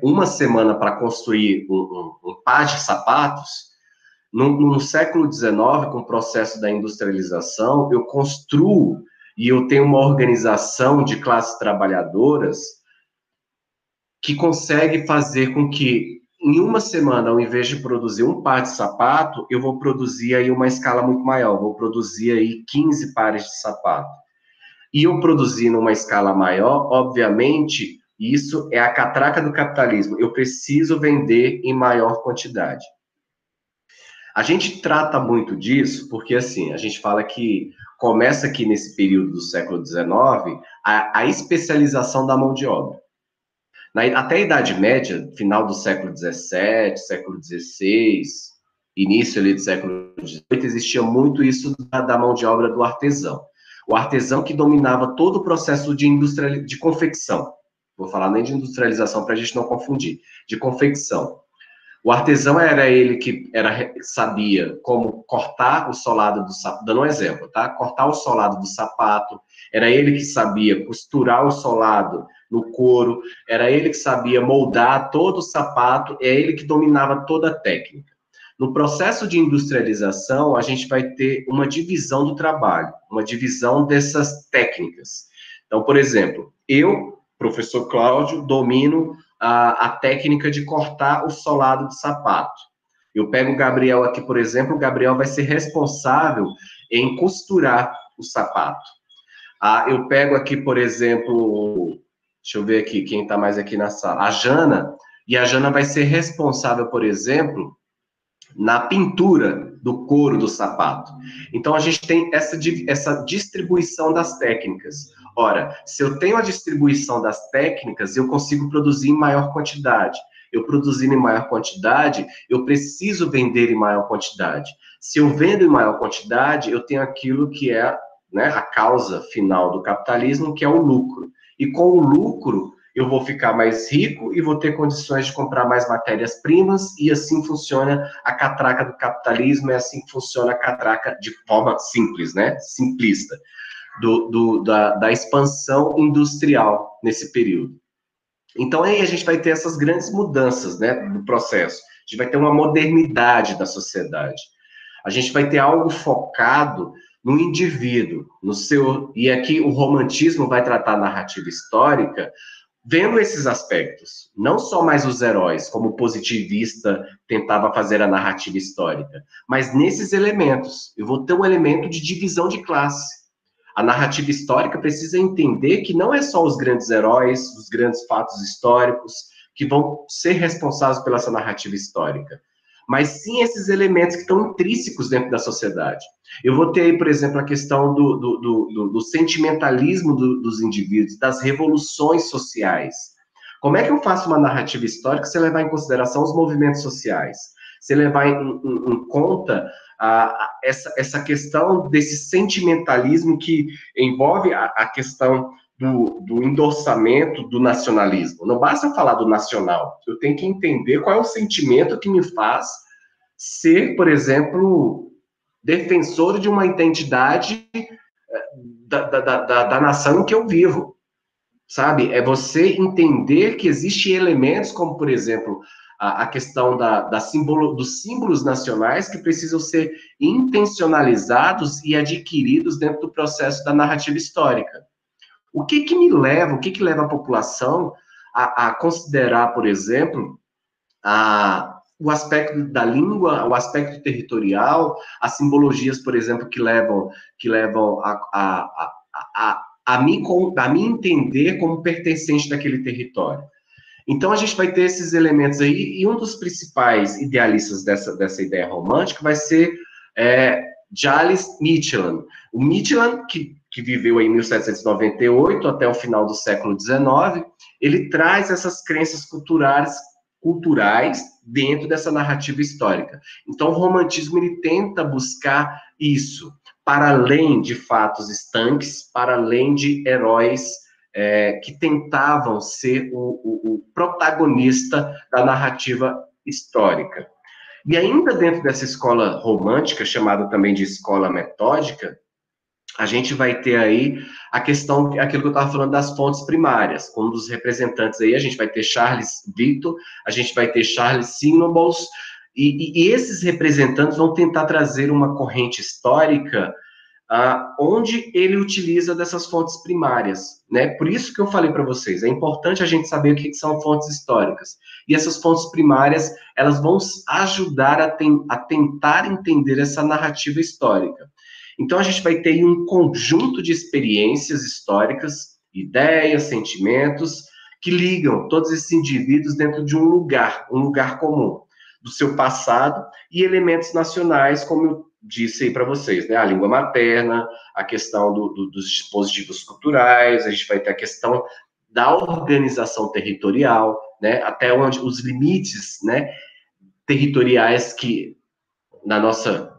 [SPEAKER 1] uma semana para construir um par de sapatos, no século XIX, com o processo da industrialização, eu construo e eu tenho uma organização de classes trabalhadoras que consegue fazer com que, em uma semana, ao invés de produzir um par de sapato, eu vou produzir aí uma escala muito maior, vou produzir aí 15 pares de sapato. E eu produzir numa escala maior, obviamente, isso é a catraca do capitalismo, eu preciso vender em maior quantidade. A gente trata muito disso porque, assim, a gente fala que começa aqui nesse período do século XIX a especialização da mão de obra. Até a Idade Média, final do século XVII, século XVI, início ali do século XVIII, existia muito isso da mão de obra do artesão. O artesão que dominava todo o processo de confecção. Vou falar nem de industrialização para a gente não confundir, de confecção. O artesão era ele que sabia como cortar o solado do sapato, dando um exemplo, tá? Cortar o solado do sapato, era ele que sabia costurar o solado no couro, era ele que sabia moldar todo o sapato, é ele que dominava toda a técnica. No processo de industrialização, a gente vai ter uma divisão do trabalho, uma divisão dessas técnicas. Então, por exemplo, eu, professor Cláudio, domino a técnica de cortar o solado do sapato. Eu pego o Gabriel aqui, por exemplo, o Gabriel vai ser responsável em costurar o sapato. Eu pego aqui, por exemplo, deixa eu ver aqui, quem está mais aqui na sala, a Jana, e a Jana vai ser responsável, por exemplo, na pintura do couro do sapato. Então, a gente tem essa distribuição das técnicas. Ora, se eu tenho a distribuição das técnicas, eu consigo produzir em maior quantidade. Eu produzindo em maior quantidade, eu preciso vender em maior quantidade. Se eu vendo em maior quantidade, eu tenho aquilo que é, né, a causa final do capitalismo, que é o lucro. E com o lucro, eu vou ficar mais rico e vou ter condições de comprar mais matérias-primas, e assim funciona a catraca do capitalismo, é assim que funciona a catraca de forma simples, né? Simplista, da expansão industrial nesse período. Então, aí a gente vai ter essas grandes mudanças, né, do processo. A gente vai ter uma modernidade da sociedade. A gente vai ter algo focado no indivíduo, no seu... E aqui o romantismo vai tratar a narrativa histórica vendo esses aspectos, não só mais os heróis, como o positivista tentava fazer a narrativa histórica, mas nesses elementos. Eu vou ter um elemento de divisão de classe. A narrativa histórica precisa entender que não é só os grandes heróis, os grandes fatos históricos, que vão ser responsáveis pela essa narrativa histórica, mas sim esses elementos que estão intrínsecos dentro da sociedade. Eu vou ter aí, por exemplo, a questão do sentimentalismo dos indivíduos, das revoluções sociais. Como é que eu faço uma narrativa histórica se levar em consideração os movimentos sociais? Se levar em conta essa questão desse sentimentalismo que envolve a questão do endossamento do nacionalismo. Não basta eu falar do nacional, eu tenho que entender qual é o sentimento que me faz ser, por exemplo, defensor de uma identidade da nação em que eu vivo, sabe? É você entender que existem elementos como, por exemplo, a questão dos símbolos nacionais que precisam ser intencionalizados e adquiridos dentro do processo da narrativa histórica. O que leva a população a considerar, por exemplo, o aspecto da língua, o aspecto territorial, as simbologias, por exemplo, que levam a me entender como pertencente daquele território. Então, a gente vai ter esses elementos aí, e um dos principais idealistas dessa ideia romântica vai ser Charles Maitland. O Maitland, que viveu em 1798 até o final do século XIX, ele traz essas crenças culturais dentro dessa narrativa histórica. Então, o romantismo ele tenta buscar isso, para além de fatos estanques, para além de heróis que tentavam ser o protagonista da narrativa histórica. E ainda dentro dessa escola romântica, chamada também de escola metódica, a gente vai ter aí a questão, aquilo que eu estava falando das fontes primárias. Como dos representantes aí, a gente vai ter Charles Victor, a gente vai ter Charles Sinobols, e esses representantes vão tentar trazer uma corrente histórica onde ele utiliza dessas fontes primárias, né? Por isso que eu falei para vocês, é importante a gente saber o que são fontes históricas. E essas fontes primárias, elas vão ajudar a tentar entender essa narrativa histórica. Então, a gente vai ter um conjunto de experiências históricas, ideias, sentimentos, que ligam todos esses indivíduos dentro de um lugar comum. do seu passado e elementos nacionais, como eu disse aí para vocês, né? A língua materna, a questão dos dispositivos culturais, a gente vai ter a questão da organização territorial, né? Até onde os limites, né, territoriais que na nossa...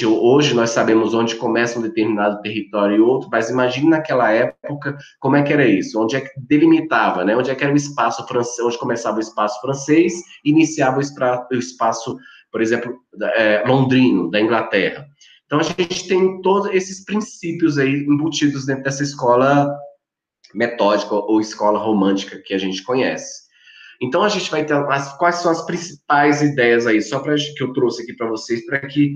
[SPEAKER 1] hoje nós sabemos onde começa um determinado território e outro, mas imagine naquela época como é que era isso, onde é que delimitava, né? Onde é que era o espaço francês, onde começava o espaço francês, iniciava o espaço, por exemplo, londrino, da Inglaterra. Então a gente tem todos esses princípios aí embutidos dentro dessa escola metódica ou escola romântica que a gente conhece. Então a gente vai ter quais são as principais ideias aí, só para que eu trouxe aqui para vocês, para que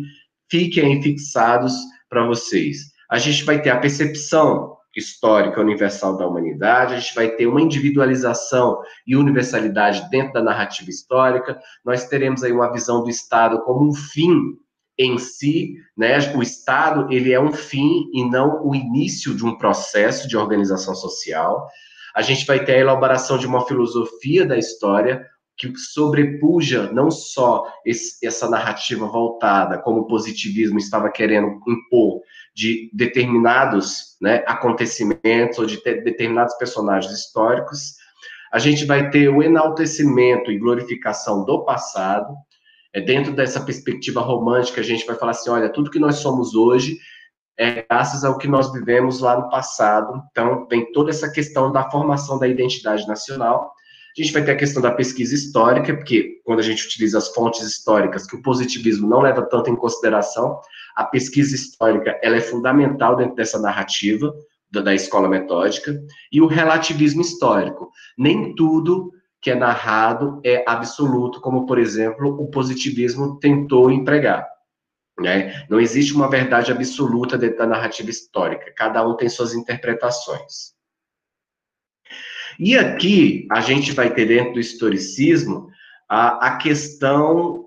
[SPEAKER 1] fiquem fixados para vocês. A gente vai ter a percepção histórica universal da humanidade, a gente vai ter uma individualização e universalidade dentro da narrativa histórica, nós teremos aí uma visão do Estado como um fim em si, né? O Estado, ele é um fim e não o início de um processo de organização social. A gente vai ter a elaboração de uma filosofia da história, que sobrepuja não só essa narrativa voltada, como o positivismo estava querendo impor, de determinados, né, acontecimentos ou de determinados personagens históricos. A gente vai ter o enaltecimento e glorificação do passado. Dentro dessa perspectiva romântica, a gente vai falar assim, olha, tudo que nós somos hoje é graças ao que nós vivemos lá no passado. Então, vem toda essa questão da formação da identidade nacional. A gente vai ter a questão da pesquisa histórica, porque quando a gente utiliza as fontes históricas, que o positivismo não leva tanto em consideração, a pesquisa histórica ela é fundamental dentro dessa narrativa da escola metódica, e o relativismo histórico. Nem tudo que é narrado é absoluto, como, por exemplo, o positivismo tentou empregar. Né? Não existe uma verdade absoluta dentro da narrativa histórica, cada um tem suas interpretações. E aqui a gente vai ter dentro do historicismo a questão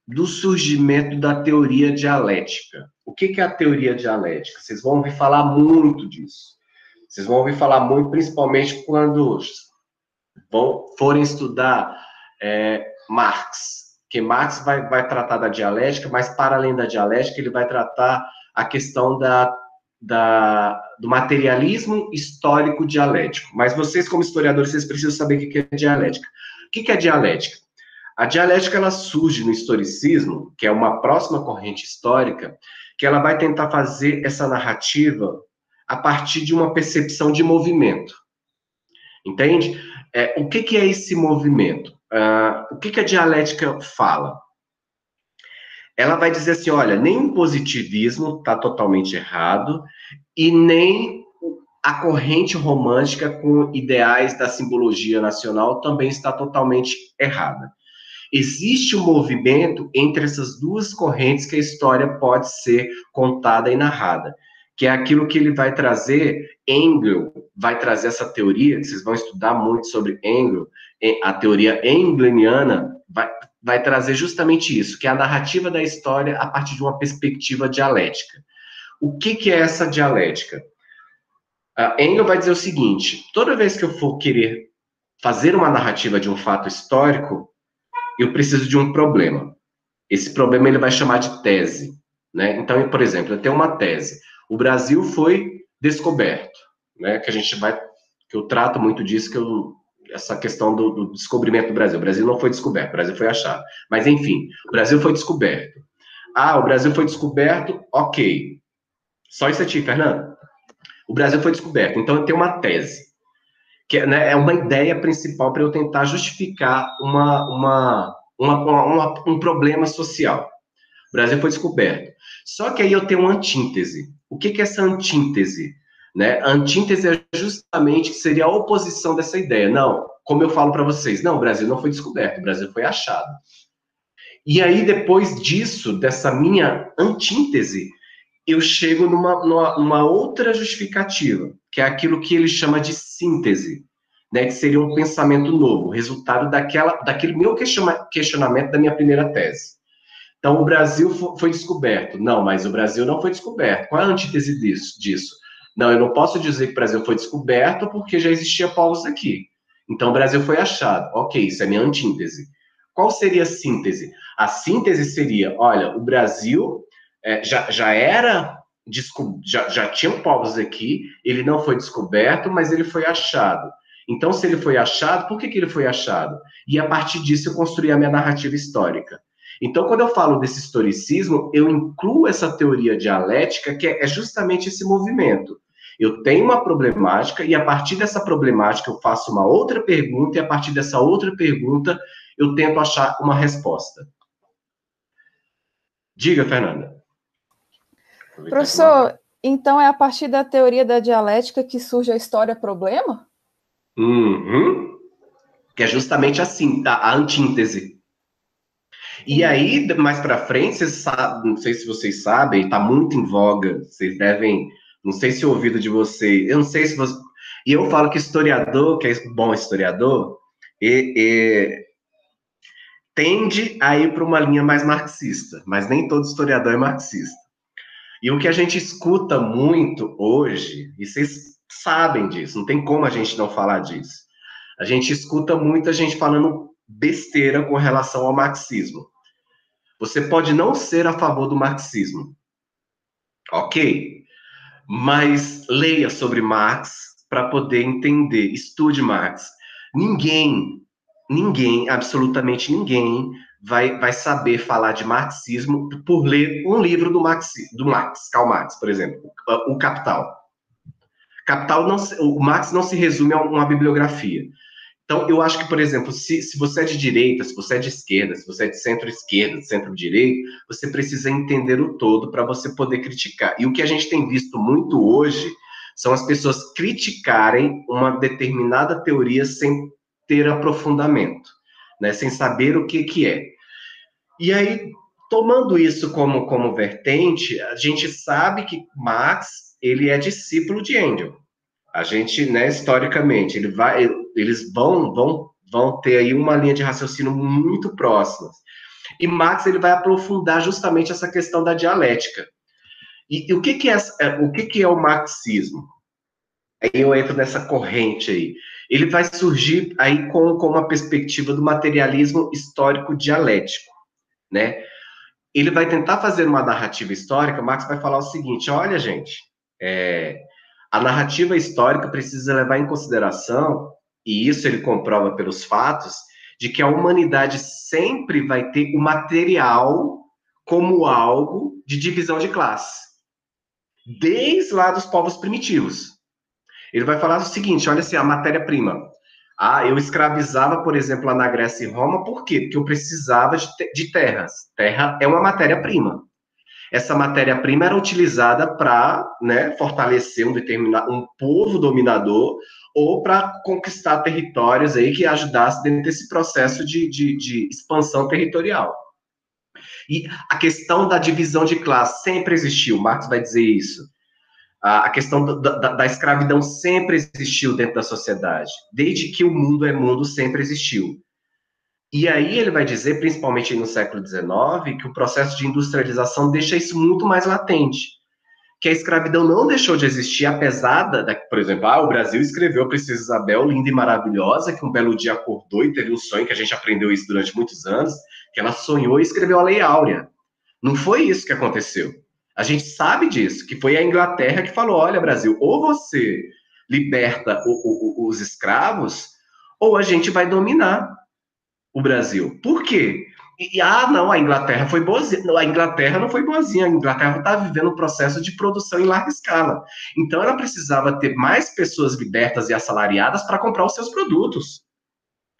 [SPEAKER 1] do surgimento da teoria dialética. O que é a teoria dialética? Vocês vão ouvir falar muito disso. Vocês vão ouvir falar muito, principalmente quando forem estudar Marx, que Marx vai tratar da dialética, mas para além da dialética, ele vai tratar a questão do materialismo histórico dialético. Mas vocês, como historiadores, vocês precisam saber o que é dialética. O que é dialética? A dialética, ela surge no historicismo, que é uma próxima corrente histórica, que ela vai tentar fazer essa narrativa a partir de uma percepção de movimento. Entende? O que é esse movimento? O que a dialética fala? Ela vai dizer assim, olha, nem o positivismo está totalmente errado e nem a corrente romântica com ideais da simbologia nacional também está totalmente errada. Existe um movimento entre essas duas correntes que a história pode ser contada e narrada, que é aquilo que ele vai trazer. Engels vai trazer essa teoria, que vocês vão estudar muito sobre Engels, a teoria engleniana vai trazer justamente isso, que é a narrativa da história a partir de uma perspectiva dialética. O que é essa dialética? Engels vai dizer o seguinte, toda vez que eu for querer fazer uma narrativa de um fato histórico, eu preciso de um problema. Esse problema ele vai chamar de tese. Né? Então, por exemplo, eu tenho uma tese. O Brasil foi descoberto, né? Que eu trato muito disso, essa questão do descobrimento do Brasil. O Brasil não foi descoberto, o Brasil foi achado. Mas, enfim, o Brasil foi descoberto. O Brasil foi descoberto, ok. Só isso aqui, Fernando. O Brasil foi descoberto, então eu tenho uma tese, que né, é uma ideia principal para eu tentar justificar um problema social. O Brasil foi descoberto. Só que aí eu tenho uma antítese. O que é essa antítese? Né? A antítese é justamente que seria a oposição dessa ideia. Não, como eu falo para vocês, não, o Brasil não foi descoberto, o Brasil foi achado. E aí, depois disso, dessa minha antítese, eu chego numa outra justificativa, que é aquilo que ele chama de síntese, né? Que seria um pensamento novo, resultado daquele meu questionamento da minha primeira tese. Então, o Brasil foi descoberto. Não, mas o Brasil não foi descoberto. Qual é a antítese disso? Não, eu não posso dizer que o Brasil foi descoberto porque já existia povos aqui. Então, o Brasil foi achado. Ok, isso é minha antítese. qual seria a síntese? A síntese seria, olha, o Brasil já era, já tinham povos aqui, ele não foi descoberto, mas ele foi achado. Então, se ele foi achado, por que ele foi achado? E a partir disso eu construí a minha narrativa histórica. Então, quando eu falo desse historicismo, eu incluo essa teoria dialética, que é justamente esse movimento. Eu tenho uma problemática, e a partir dessa problemática eu faço uma outra pergunta, e a partir dessa outra pergunta eu tento achar uma resposta. Diga, Fernanda.
[SPEAKER 4] Professor, então é a partir da teoria da dialética que surge a história-problema?
[SPEAKER 1] Uhum. Que é justamente assim, a antíntese. E aí, mais para frente, vocês sabem, não sei se vocês sabem, está muito em voga, vocês devem, não sei se o ouvido de vocês, eu não sei se você... E eu falo que historiador, que é bom historiador, tende a ir para uma linha mais marxista, mas nem todo historiador é marxista. E o que a gente escuta muito hoje, e vocês sabem disso, não tem como a gente não falar disso, a gente escuta muita gente falando besteira com relação ao marxismo. Você pode não ser a favor do marxismo, ok? Mas leia sobre Marx para poder entender, estude Marx. Ninguém, absolutamente ninguém, vai saber falar de marxismo por ler um livro do Marx, Karl Marx, por exemplo, o Capital. O Marx não se resume a uma bibliografia. Então, eu acho que, por exemplo, se você é de direita, se você é de esquerda, se você é de centro-esquerda, de centro-direita, você precisa entender o todo para você poder criticar. E o que a gente tem visto muito hoje são as pessoas criticarem uma determinada teoria sem ter aprofundamento, né? Sem saber o que é. E aí, tomando isso como vertente, a gente sabe que Marx ele é discípulo de Engels. A gente, né, historicamente, eles vão ter aí uma linha de raciocínio muito próxima. E Marx ele vai aprofundar justamente essa questão da dialética. E o que é o marxismo? Aí eu entro nessa corrente aí. Ele vai surgir aí com uma perspectiva do materialismo histórico dialético, né? Ele vai tentar fazer uma narrativa histórica. Marx vai falar o seguinte: olha, gente, a narrativa histórica precisa levar em consideração, e isso ele comprova pelos fatos, de que a humanidade sempre vai ter o material como algo de divisão de classe, desde lá dos povos primitivos. Ele vai falar o seguinte: olha assim, a matéria-prima. Eu escravizava, por exemplo, lá na Grécia e Roma, por quê? Porque eu precisava de terras. Terra é uma matéria-prima. Essa matéria-prima era utilizada para, né, fortalecer um povo dominador ou para conquistar territórios aí que ajudasse dentro desse processo de expansão territorial. E a questão da divisão de classe sempre existiu, Marx vai dizer isso. A questão da escravidão sempre existiu dentro da sociedade. Desde que o mundo é mundo, sempre existiu. E aí ele vai dizer, principalmente no século XIX, que o processo de industrialização deixa isso muito mais latente. Que a escravidão não deixou de existir, apesar por exemplo, o Brasil escreveu a Princesa Isabel, linda e maravilhosa, que um belo dia acordou e teve um sonho, que a gente aprendeu isso durante muitos anos, que ela sonhou e escreveu a Lei Áurea. Não foi isso que aconteceu. A gente sabe disso, que foi a Inglaterra que falou: olha, Brasil, ou você liberta os escravos, ou a gente vai dominar o Brasil. Por quê? Não, a Inglaterra foi boazinha. Não, a Inglaterra não foi boazinha. A Inglaterra está vivendo um processo de produção em larga escala. Então, ela precisava ter mais pessoas libertas e assalariadas para comprar os seus produtos.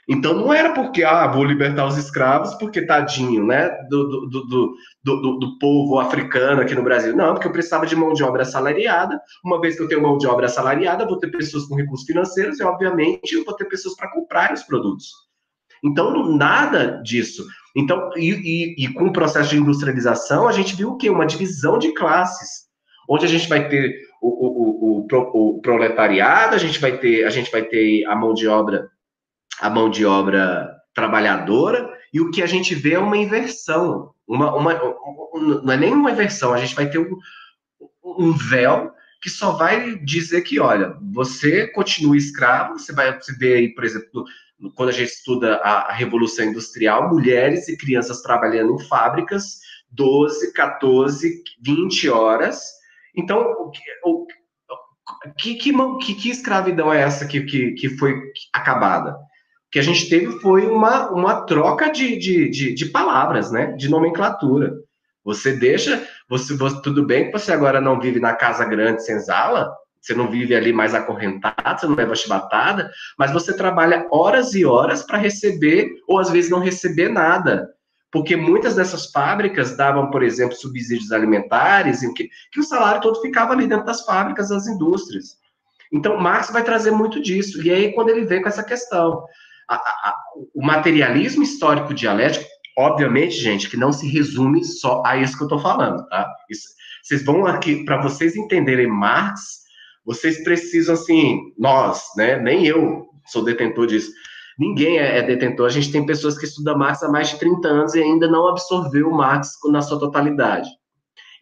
[SPEAKER 1] Então, não era porque, vou libertar os escravos, porque tadinho, né, do povo africano aqui no Brasil. Não, porque eu precisava de mão de obra assalariada. Uma vez que eu tenho mão de obra assalariada, eu vou ter pessoas com recursos financeiros e, obviamente, eu vou ter pessoas para comprar os produtos. Então, nada disso. Então, e com o processo de industrialização, a gente viu o quê? Uma divisão de classes, onde a gente vai ter o proletariado, a gente vai ter a mão de obra trabalhadora, e o que a gente vê é uma inversão. Não é nem uma inversão, a gente vai ter um véu que só vai dizer que, olha, você continua escravo, você ver aí, por exemplo, quando a gente estuda a Revolução Industrial, mulheres e crianças trabalhando em fábricas, 12, 14, 20 horas. Então, que escravidão é essa que foi acabada? O que a gente teve foi uma troca de palavras, né? De nomenclatura. Você deixa, tudo bem que você agora não vive na casa grande senzala, você não vive ali mais acorrentado, você não leva chibatada, mas você trabalha horas e horas para receber, ou às vezes não receber nada. Porque muitas dessas fábricas davam, por exemplo, subsídios alimentares, em que o salário todo ficava ali dentro das fábricas, das indústrias. Então, Marx vai trazer muito disso. E aí, quando ele vem com essa questão, o materialismo histórico dialético, obviamente, gente, que não se resume só a isso que eu estou falando, tá? Vocês vão aqui, para vocês entenderem Marx, vocês precisam, assim, nós, né? Nem eu sou detentor disso. Ninguém é detentor. A gente tem pessoas que estudam Marx há mais de 30 anos e ainda não absorveu Marx na sua totalidade.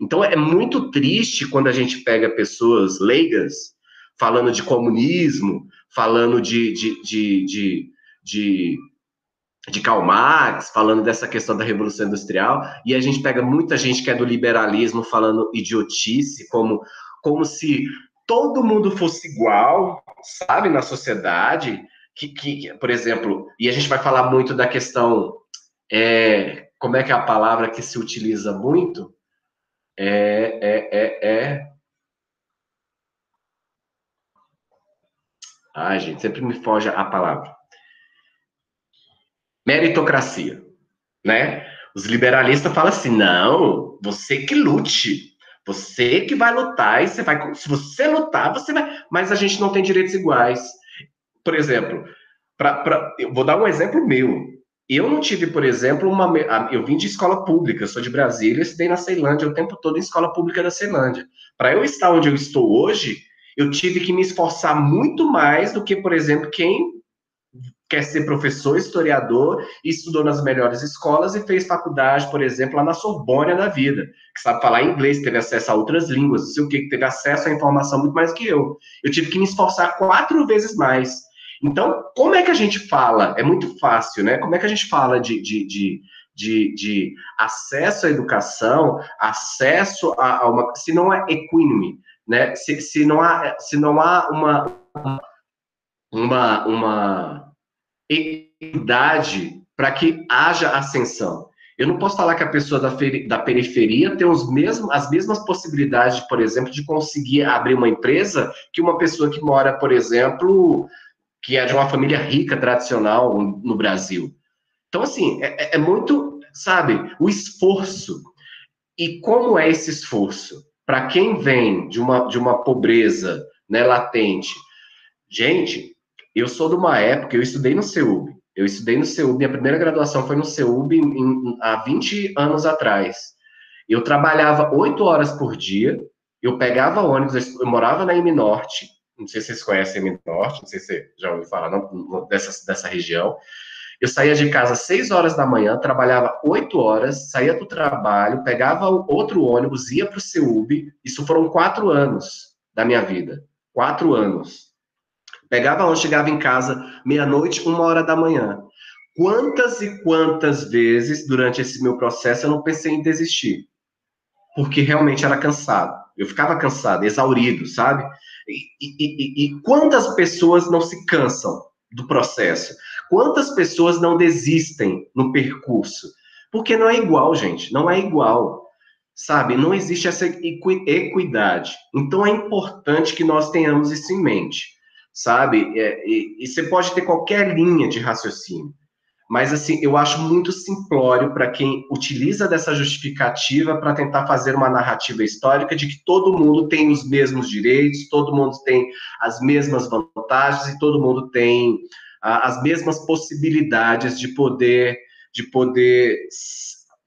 [SPEAKER 1] Então, é muito triste quando a gente pega pessoas leigas falando de comunismo, falando de Karl Marx, falando dessa questão da Revolução Industrial, e a gente pega muita gente que é do liberalismo falando idiotice, como se todo mundo fosse igual, sabe, na sociedade, por exemplo, e a gente vai falar muito da questão, como é que é a palavra que se utiliza muito? Ai, gente, sempre me foge a palavra. Meritocracia, né? Os liberalistas falam assim, não, você que lute, você que vai lutar, e você vai, se você lutar, você vai, mas a gente não tem direitos iguais. Por exemplo, eu vou dar um exemplo meu. Eu não tive, por exemplo, eu vim de escola pública, eu sou de Brasília, eu estudei na Ceilândia o tempo todo em escola pública da Ceilândia. Para eu estar onde eu estou hoje, eu tive que me esforçar muito mais do que, por exemplo, quem quer ser professor, historiador, e estudou nas melhores escolas e fez faculdade, por exemplo, lá na Sorbonne da vida, que sabe falar inglês, teve acesso a outras línguas, não sei o que teve acesso à informação muito mais que eu. Eu tive que me esforçar 4 vezes mais. Então, como é que a gente fala? É muito fácil, né? Como é que a gente fala de acesso à educação, acesso a uma... Se não é equínime, né? Se não há uma equidade para que haja ascensão. Eu não posso falar que a pessoa da periferia tem as mesmas possibilidades, por exemplo, de conseguir abrir uma empresa que uma pessoa que mora, por exemplo, que é de uma família rica, tradicional no Brasil. Então, assim, é muito, sabe, o esforço. E como é esse esforço? Para quem vem de uma pobreza, né, latente, gente, eu sou de uma época, eu estudei no CEUB, minha primeira graduação foi no CEUB há 20 anos atrás. Eu trabalhava 8 horas por dia, eu pegava ônibus, eu morava na M Norte, não sei se vocês conhecem a M Norte, não sei se você já ouviu falar dessa região. Eu saía de casa às 6 horas da manhã, trabalhava 8 horas, saía do trabalho, pegava outro ônibus, ia para o CEUB, isso foram 4 anos da minha vida, 4 anos. Pegava ônibus, chegava em casa meia-noite, 1 hora da manhã. Quantas e quantas vezes durante esse meu processo eu não pensei em desistir? Porque realmente era cansado. Eu ficava cansado, exaurido, sabe? E quantas pessoas não se cansam do processo? Quantas pessoas não desistem no percurso? Porque não é igual, gente, não é igual. Sabe? Não existe essa equidade. Então é importante que nós tenhamos isso em mente. Sabe? E você pode ter qualquer linha de raciocínio, mas assim, eu acho muito simplório para quem utiliza dessa justificativa para tentar fazer uma narrativa histórica de que todo mundo tem os mesmos direitos, todo mundo tem as mesmas vantagens e todo mundo tem as mesmas possibilidades de poder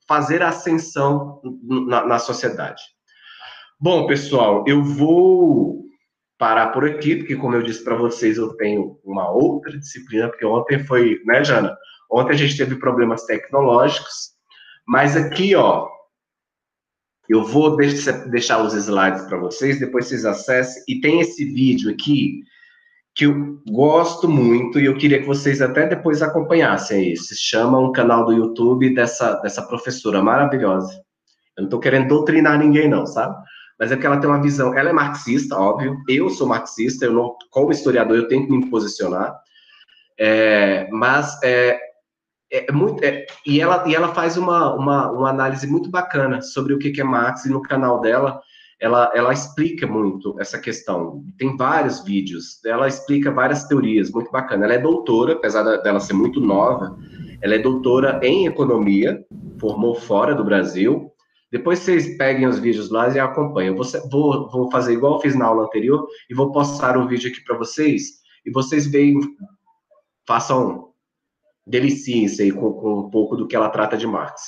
[SPEAKER 1] fazer a ascensão na sociedade. Bom, pessoal, eu vou parar por aqui, porque, como eu disse para vocês, eu tenho uma outra disciplina, porque ontem foi, né, Jana? Ontem a gente teve problemas tecnológicos, mas aqui, ó, Eu vou deixar os slides para vocês, depois vocês acessem. E tem esse vídeo aqui que eu gosto muito e eu queria que vocês até depois acompanhassem aí. Se chama um canal do YouTube dessa professora maravilhosa. Eu não estou querendo doutrinar ninguém, não, sabe? Mas é que ela tem uma visão... Ela é marxista, óbvio. Eu sou marxista, eu não, como historiador, eu tenho que me posicionar. E ela faz uma análise muito bacana sobre o que é Marx, e no canal dela ela explica muito essa questão. Tem vários vídeos, ela explica várias teorias, muito bacana. Ela é doutora, apesar dela ser muito nova, ela é doutora em economia, formou fora do Brasil. Depois vocês peguem os vídeos lá e acompanhem. Vou fazer igual eu fiz na aula anterior, e vou postar o vídeo aqui para vocês, e vocês veem, deliciem-se aí com um pouco do que ela trata de Marx.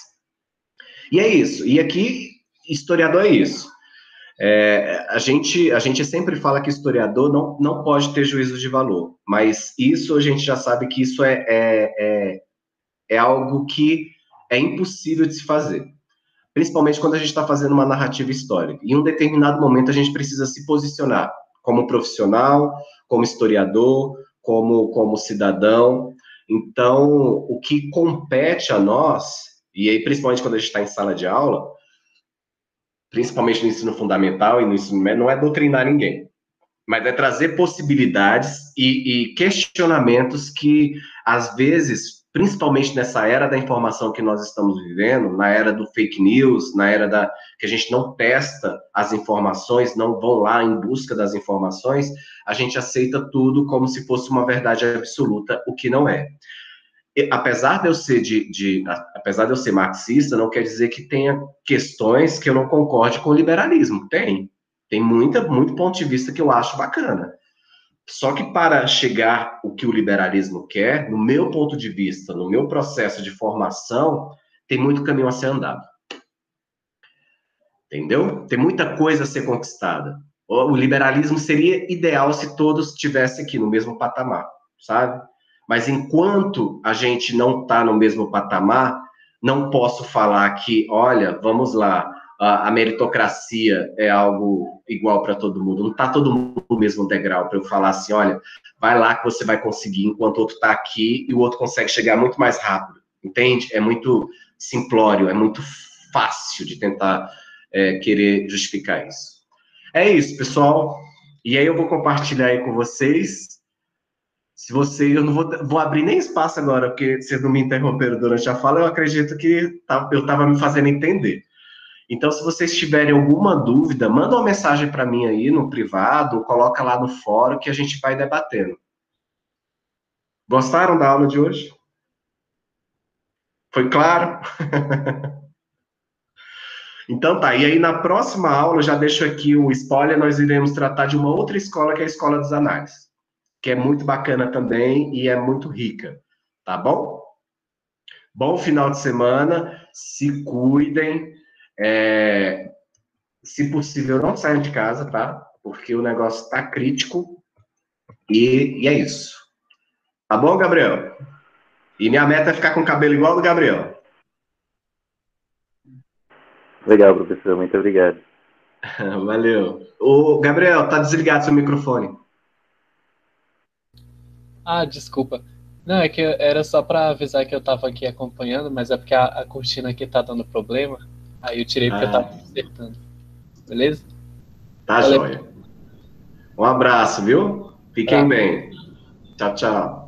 [SPEAKER 1] E é isso. E aqui, historiador é isso. A gente sempre fala que historiador não pode ter juízo de valor, mas isso a gente já sabe que isso é algo que é impossível de se fazer, principalmente quando a gente está fazendo uma narrativa histórica. Em um determinado momento a gente precisa se posicionar como profissional, como historiador, como cidadão. Então, o que compete a nós, e aí principalmente quando a gente está em sala de aula, principalmente no ensino fundamental e no ensino médio, não é doutrinar ninguém, mas é trazer possibilidades e questionamentos que, às vezes, principalmente nessa era da informação que nós estamos vivendo, na era do fake news, na era que a gente não testa as informações, não vão lá em busca das informações, a gente aceita tudo como se fosse uma verdade absoluta, o que não é. Apesar de eu ser marxista, não quer dizer que tenha questões que eu não concorde com o liberalismo. Tem muito ponto de vista que eu acho bacana. Só que para chegar o que o liberalismo quer, no meu ponto de vista, no meu processo de formação, tem muito caminho a ser andado. Entendeu? Tem muita coisa a ser conquistada. O liberalismo seria ideal se todos estivessem aqui no mesmo patamar, sabe? Mas enquanto a gente não está no mesmo patamar, não posso falar que, olha, vamos lá, a meritocracia é algo igual para todo mundo. Não está todo mundo no mesmo degrau para eu falar assim, olha, vai lá que você vai conseguir, enquanto o outro está aqui e o outro consegue chegar muito mais rápido. Entende? É muito simplório, é muito fácil de tentar querer justificar isso. É isso, pessoal. E aí eu vou compartilhar aí com vocês. Eu não vou abrir nem espaço agora, porque vocês não me interromperam durante a fala, eu acredito que eu estava me fazendo entender. Então, se vocês tiverem alguma dúvida, manda uma mensagem para mim aí no privado, coloca lá no fórum que a gente vai debatendo. Gostaram da aula de hoje? Foi claro? Então tá, e aí na próxima aula, eu já deixo aqui o spoiler, nós iremos tratar de uma outra escola, que é a Escola dos Análises, que é muito bacana também e é muito rica, tá bom? Bom final de semana, se cuidem, se possível não saiam de casa, tá? Porque o negócio tá crítico e é isso. Tá bom, Gabriel? E minha meta é ficar com o cabelo igual ao do Gabriel.
[SPEAKER 5] Legal, professor, muito obrigado.
[SPEAKER 1] Valeu. Ô, Gabriel, tá desligado seu microfone.
[SPEAKER 3] Ah, desculpa. Não, é que era só para avisar que eu tava aqui acompanhando, mas é porque a cortina aqui tá dando problema. Aí eu tirei porque eu tava acertando. Beleza?
[SPEAKER 1] Tá, joia. Um abraço, viu? Fiquem bem. Tchau, tchau.